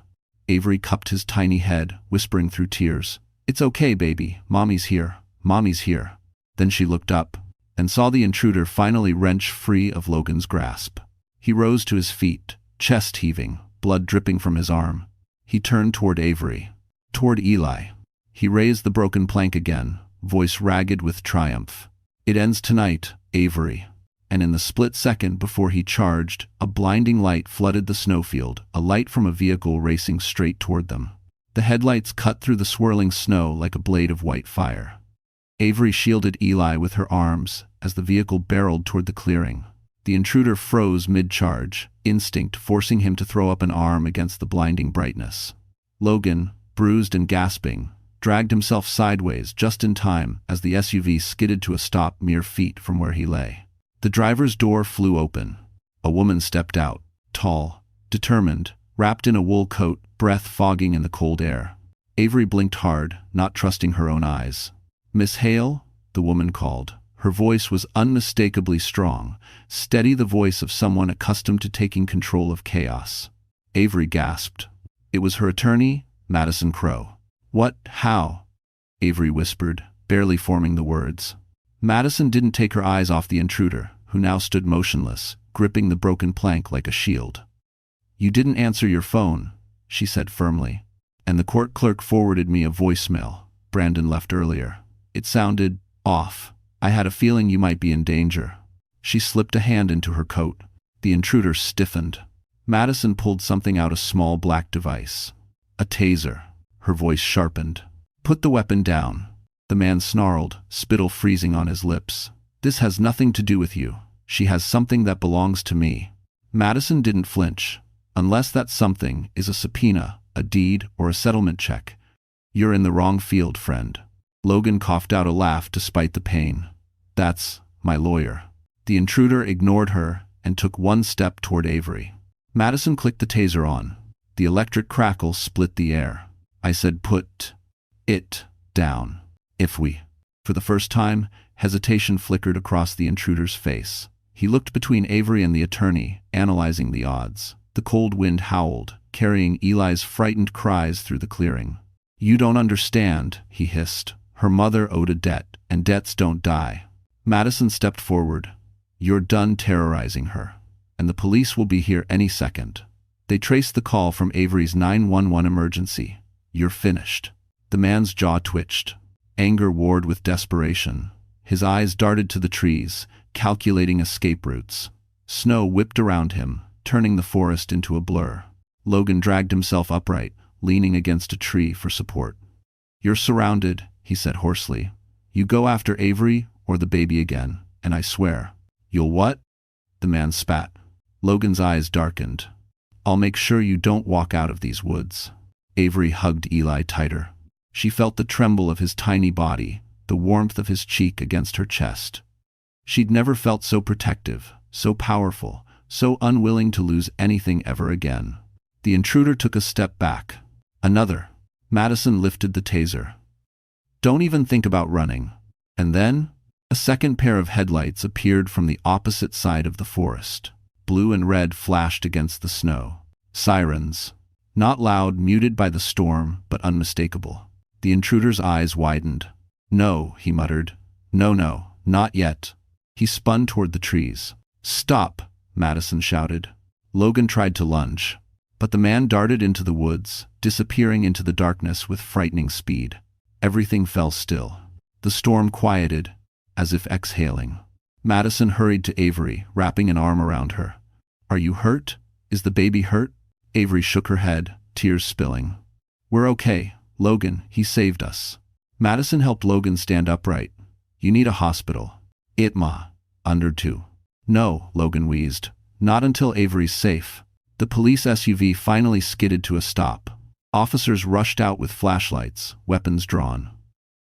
Avery cupped his tiny head, whispering through tears, "It's okay, baby. Mommy's here. Mommy's here." Then she looked up and saw the intruder finally wrench free of Logan's grasp. He rose to his feet, chest heaving, blood dripping from his arm. He turned toward Avery, toward Eli. He raised the broken plank again, voice ragged with triumph. "It ends tonight, Avery." And in the split second before he charged, a blinding light flooded the snowfield, a light from a vehicle racing straight toward them. The headlights cut through the swirling snow like a blade of white fire. Avery shielded Eli with her arms as the vehicle barreled toward the clearing. The intruder froze mid-charge, instinct forcing him to throw up an arm against the blinding brightness. Logan, bruised and gasping, dragged himself sideways just in time as the SUV skidded to a stop mere feet from where he lay. The driver's door flew open. A woman stepped out, tall, determined, wrapped in a wool coat, breath fogging in the cold air. Avery blinked hard, not trusting her own eyes. "Miss Hale?" the woman called. Her voice was unmistakably strong, steady, the voice of someone accustomed to taking control of chaos. Avery gasped. It was her attorney, Madison Crowe. "What? How?" Avery whispered, barely forming the words. Madison didn't take her eyes off the intruder, who now stood motionless, gripping the broken plank like a shield. "You didn't answer your phone," she said firmly. "And the court clerk forwarded me a voicemail Brandon left earlier. It sounded Off. I had a feeling you might be in danger." She slipped a hand into her coat. The intruder stiffened. Madison pulled something out, a small black device. "A taser." Her voice sharpened. "Put the weapon down." The man snarled, spittle freezing on his lips. "This has nothing to do with you. She has something that belongs to me." Madison didn't flinch. "Unless that something is a subpoena, a deed, or a settlement check, you're in the wrong field, friend." Logan coughed out a laugh despite the pain. "That's my lawyer." The intruder ignored her and took one step toward Avery. Madison clicked the taser on. The electric crackle split the air. "I said put it down. If we..." For the first time, hesitation flickered across the intruder's face. He looked between Avery and the attorney, analyzing the odds. The cold wind howled, carrying Eli's frightened cries through the clearing. "You don't understand," he hissed. "Her mother owed a debt, and debts don't die." Madison stepped forward. "You're done terrorizing her, and the police will be here any second." They traced the call from Avery's 911 emergency. "You're finished." The man's jaw twitched. Anger warred with desperation. His eyes darted to the trees, calculating escape routes. Snow whipped around him, turning the forest into a blur. Logan dragged himself upright, leaning against a tree for support. "You're surrounded," he said hoarsely. "You go after Avery or the baby again, and I swear..." "You'll what?" The man spat. Logan's eyes darkened. "I'll make sure you don't walk out of these woods." Avery hugged Eli tighter. She felt the tremble of his tiny body, the warmth of his cheek against her chest. She'd never felt so protective, so powerful, so unwilling to lose anything ever again. The intruder took a step back. Another. Madison lifted the taser. "Don't even think about running." And then, a second pair of headlights appeared from the opposite side of the forest. Blue and red flashed against the snow. Sirens. Not loud, muted by the storm, but unmistakable. The intruder's eyes widened. "No," he muttered. No, not yet." He spun toward the trees. "Stop!" Madison shouted. Logan tried to lunge, but the man darted into the woods, disappearing into the darkness with frightening speed. Everything fell still. The storm quieted, as if exhaling. Madison hurried to Avery, wrapping an arm around her. "Are you hurt? Is the baby hurt?" Avery shook her head, tears spilling. "We're okay. Logan, he saved us." Madison helped Logan stand upright. "You need a hospital." "Itma. Under 2." "No," Logan wheezed. "Not until Avery's safe." The police SUV finally skidded to a stop. Officers rushed out with flashlights, weapons drawn.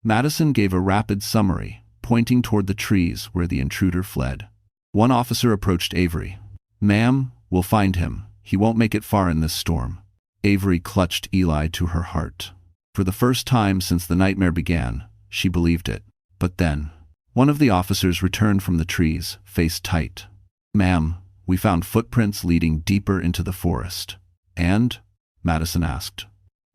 Madison gave a rapid summary, pointing toward the trees where the intruder fled. One officer approached Avery. "Ma'am, we'll find him. He won't make it far in this storm." Avery clutched Eli to her heart. For the first time since the nightmare began, she believed it. But then, one of the officers returned from the trees, face tight. "Ma'am, we found footprints leading deeper into the forest." "And?" Madison asked.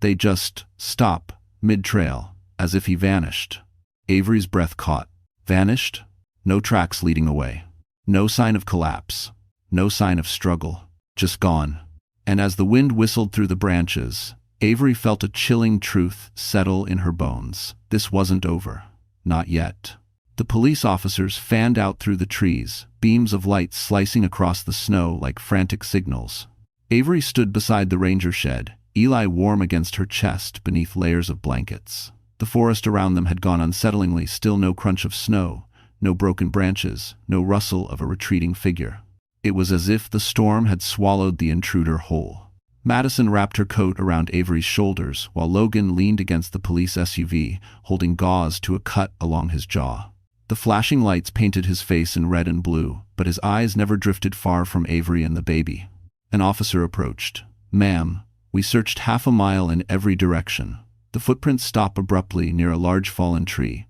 "They just stop, mid-trail, as if he vanished." Avery's breath caught. Vanished? No tracks leading away. No sign of collapse. No sign of struggle. Just gone. And as the wind whistled through the branches, Avery felt a chilling truth settle in her bones. This wasn't over. Not yet. The police officers fanned out through the trees, beams of light slicing across the snow like frantic signals. Avery stood beside the ranger shed, Eli warm against her chest beneath layers of blankets. The forest around them had gone unsettlingly still, no crunch of snow, no broken branches, no rustle of a retreating figure. It was as if the storm had swallowed the intruder whole. Madison wrapped her coat around Avery's shoulders while Logan leaned against the police SUV, holding gauze to a cut along his jaw. The flashing lights painted his face in red and blue, but his eyes never drifted far from Avery and the baby. An officer approached. "Ma'am, we searched half a mile in every direction." The footprints stopped abruptly near a large fallen tree.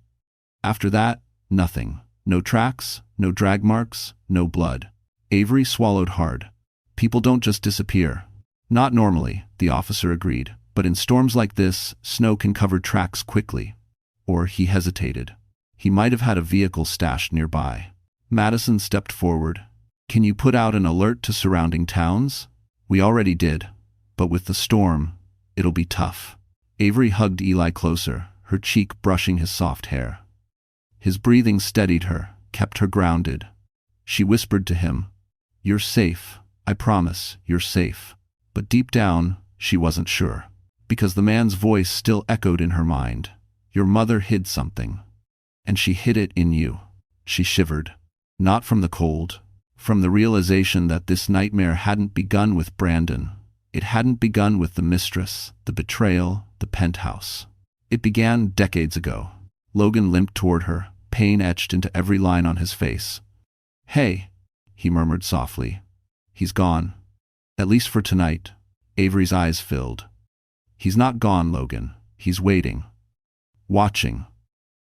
After that, nothing. No tracks, no drag marks, no blood. Avery swallowed hard. "People don't just disappear." "Not normally," the officer agreed, "but in storms like this, snow can cover tracks quickly." Or he hesitated. He might have had a vehicle stashed nearby. Madison stepped forward. "Can you put out an alert to surrounding towns?" "We already did. But with the storm, it'll be tough." Avery hugged Eli closer, her cheek brushing his soft hair. His breathing steadied her, kept her grounded. She whispered to him, "You're safe. I promise, you're safe." But deep down, she wasn't sure. Because the man's voice still echoed in her mind. "Your mother hid something. And she hid it in you." She shivered. Not from the cold. From the realization that this nightmare hadn't begun with Brandon. It hadn't begun with the mistress, the betrayal, the penthouse. It began decades ago. Logan limped toward her, pain etched into every line on his face. "Hey," he murmured softly. "He's gone. At least for tonight." Avery's eyes filled. "He's not gone, Logan. He's waiting. Watching.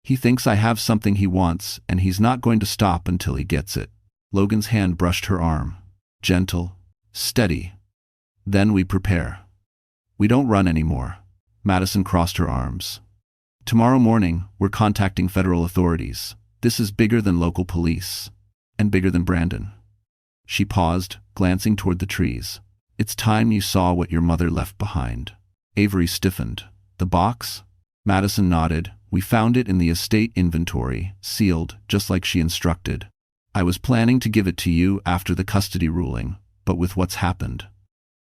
He thinks I have something he wants, and he's not going to stop until he gets it." Logan's hand brushed her arm. Gentle, steady. "Then we prepare. We don't run anymore." Madison crossed her arms. "Tomorrow morning, we're contacting federal authorities. This is bigger than local police. And bigger than Brandon." She paused, glancing toward the trees. "It's time you saw what your mother left behind." Avery stiffened. "The box?" Madison nodded. "We found it in the estate inventory, sealed, just like she instructed. I was planning to give it to you after the custody ruling, but with what's happened."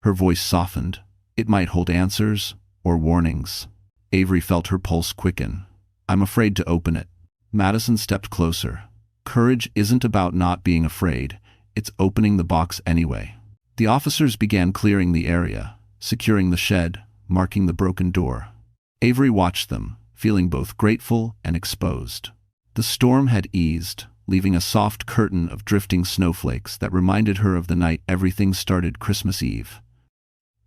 Her voice softened. "It might hold answers, or warnings." Avery felt her pulse quicken. "I'm afraid to open it." Madison stepped closer. Courage isn't about not being afraid, it's opening the box anyway. The officers began clearing the area, securing the shed, marking the broken door. Avery watched them, feeling both grateful and exposed. The storm had eased, leaving a soft curtain of drifting snowflakes that reminded her of the night everything started Christmas Eve.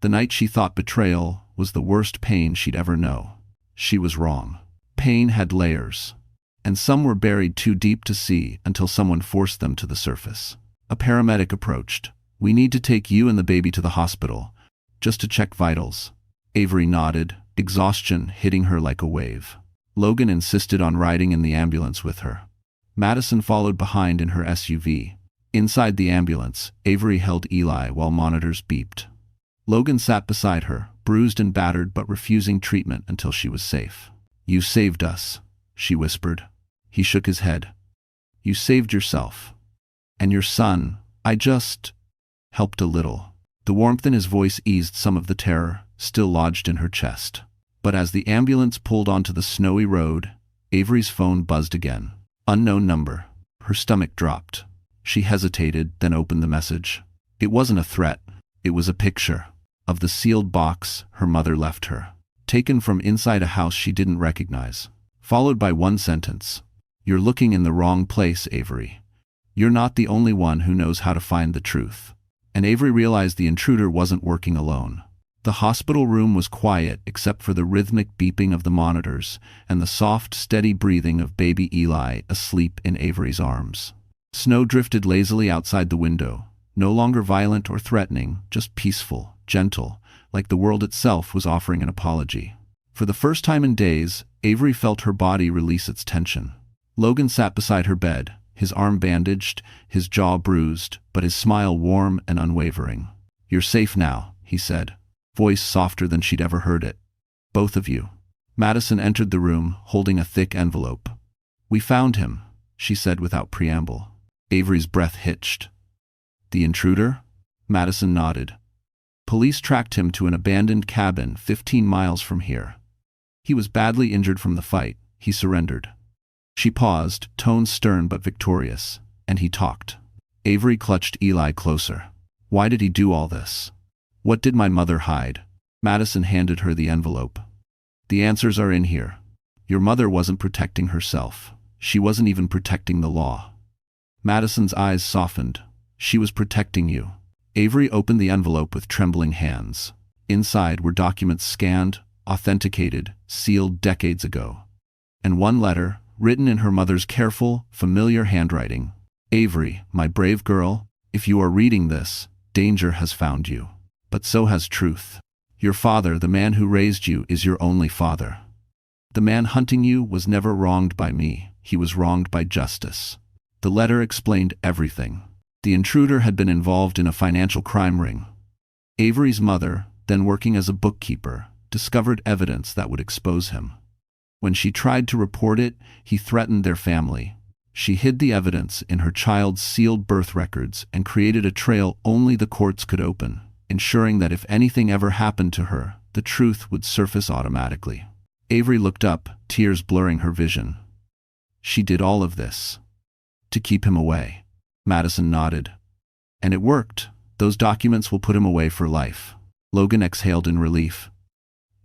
The night she thought betrayal was the worst pain she'd ever know. She was wrong. Pain had layers, and some were buried too deep to see until someone forced them to the surface. A paramedic approached. "We need to take you and the baby to the hospital, just to check vitals." Avery nodded, exhaustion hitting her like a wave. Logan insisted on riding in the ambulance with her. Madison followed behind in her SUV. Inside the ambulance, Avery held Eli while monitors beeped. Logan sat beside her, bruised and battered but refusing treatment until she was safe. "You saved us," she whispered. He shook his head. "You saved yourself. And your son. I just helped a little." The warmth in his voice eased some of the terror, still lodged in her chest. But as the ambulance pulled onto the snowy road, Avery's phone buzzed again. Unknown number. Her stomach dropped. She hesitated, then opened the message. It wasn't a threat. It was a picture of the sealed box her mother left her, taken from inside a house she didn't recognize, followed by one sentence. "You're looking in the wrong place, Avery. You're not the only one who knows how to find the truth." And Avery realized the intruder wasn't working alone. The hospital room was quiet except for the rhythmic beeping of the monitors and the soft, steady breathing of baby Eli asleep in Avery's arms. Snow drifted lazily outside the window, no longer violent or threatening, just peaceful, gentle, like the world itself was offering an apology. For the first time in days, Avery felt her body release its tension. Logan sat beside her bed, his arm bandaged, his jaw bruised, but his smile warm and unwavering. "You're safe now," he said, voice softer than she'd ever heard it. "Both of you." Madison entered the room, holding a thick envelope. "We found him," she said without preamble. Avery's breath hitched. "The intruder?" Madison nodded. "Police tracked him to an abandoned cabin 15 miles from here. He was badly injured from the fight. He surrendered." She paused, tone stern but victorious, and he talked. Avery clutched Eli closer. "Why did he do all this? What did my mother hide?" Madison handed her the envelope. "The answers are in here. Your mother wasn't protecting herself. She wasn't even protecting the law." Madison's eyes softened. "She was protecting you." Avery opened the envelope with trembling hands. Inside were documents scanned, authenticated, sealed decades ago. And one letter, written in her mother's careful, familiar handwriting. "Avery, my brave girl, if you are reading this, danger has found you. But so has truth. Your father, the man who raised you, is your only father. The man hunting you was never wronged by me. He was wronged by justice." The letter explained everything. The intruder had been involved in a financial crime ring. Avery's mother, then working as a bookkeeper, discovered evidence that would expose him. When she tried to report it, he threatened their family. She hid the evidence in her child's sealed birth records and created a trail only the courts could open, ensuring that if anything ever happened to her, the truth would surface automatically. Avery looked up, tears blurring her vision. She did all of this to keep him away. Madison nodded. And it worked. Those documents will put him away for life. Logan exhaled in relief.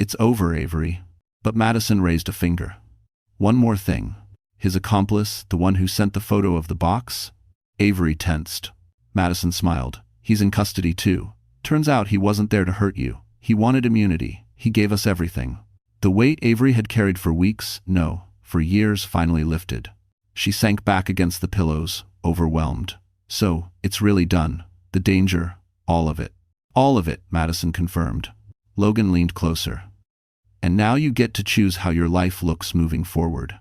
It's over, Avery. But Madison raised a finger. One more thing. His accomplice, the one who sent the photo of the box? Avery tensed. Madison smiled. He's in custody too. Turns out he wasn't there to hurt you. He wanted immunity. He gave us everything. The weight Avery had carried for weeks, no, for years, finally lifted. She sank back against the pillows, overwhelmed. So, it's really done. The danger, all of it. All of it, Madison confirmed. Logan leaned closer. And now you get to choose how your life looks moving forward.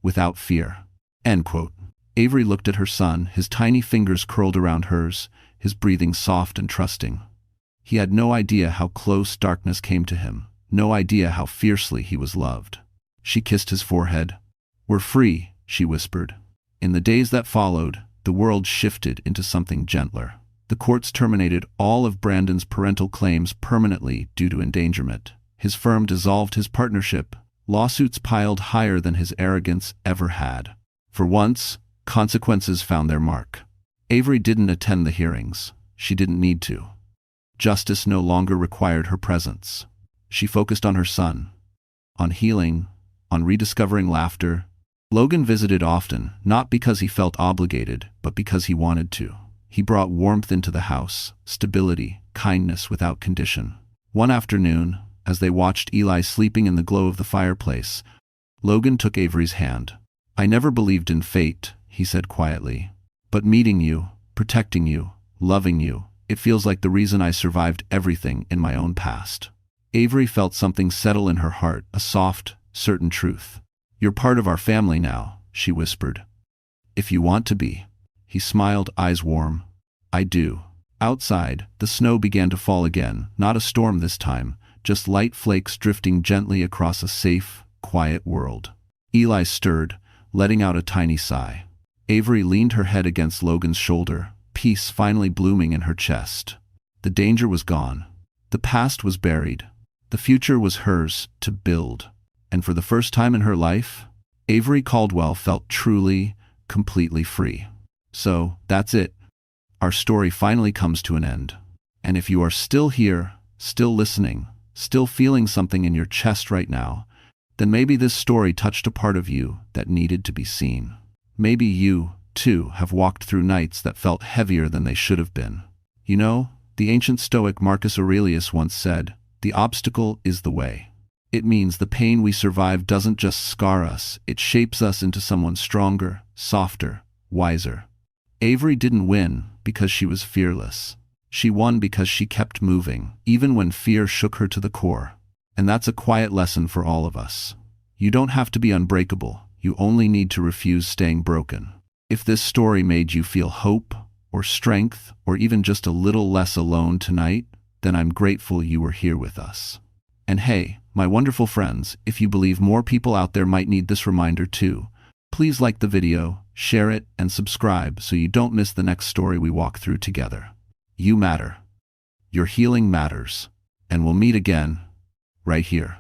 Without fear. End quote. Avery looked at her son, his tiny fingers curled around hers, his breathing soft and trusting. He had no idea how close darkness came to him, no idea how fiercely he was loved. She kissed his forehead. We're free, she whispered. In the days that followed, the world shifted into something gentler. The courts terminated all of Brandon's parental claims permanently due to endangerment. His firm dissolved his partnership. Lawsuits piled higher than his arrogance ever had. For once, consequences found their mark. Avery didn't attend the hearings. She didn't need to. Justice no longer required her presence. She focused on her son, on healing, on rediscovering laughter. Logan visited often, not because he felt obligated, but because he wanted to. He brought warmth into the house, stability, kindness without condition. One afternoon, as they watched Eli sleeping in the glow of the fireplace, Logan took Avery's hand. I never believed in fate, he said quietly. But meeting you, protecting you, loving you, it feels like the reason I survived everything in my own past. Avery felt something settle in her heart, a soft, certain truth. You're part of our family now, she whispered. If you want to be. He smiled, eyes warm. I do. Outside, the snow began to fall again, not a storm this time, just light flakes drifting gently across a safe, quiet world. Eli stirred, letting out a tiny sigh. Avery leaned her head against Logan's shoulder, peace finally blooming in her chest. The danger was gone. The past was buried. The future was hers to build. And for the first time in her life, Avery Caldwell felt truly, completely free. So, that's it. Our story finally comes to an end. And if you are still here, still listening, still feeling something in your chest right now, then maybe this story touched a part of you that needed to be seen. Maybe you, too, have walked through nights that felt heavier than they should have been. You know, the ancient Stoic Marcus Aurelius once said, "The obstacle is the way." It means the pain we survive doesn't just scar us, it shapes us into someone stronger, softer, wiser. Avery didn't win because she was fearless. She won because she kept moving, even when fear shook her to the core. And that's a quiet lesson for all of us. You don't have to be unbreakable, you only need to refuse staying broken. If this story made you feel hope, or strength, or even just a little less alone tonight, then I'm grateful you were here with us. And hey, my wonderful friends, if you believe more people out there might need this reminder too, please like the video, share it, and subscribe so you don't miss the next story we walk through together. You matter. Your healing matters. And we'll meet again, right here.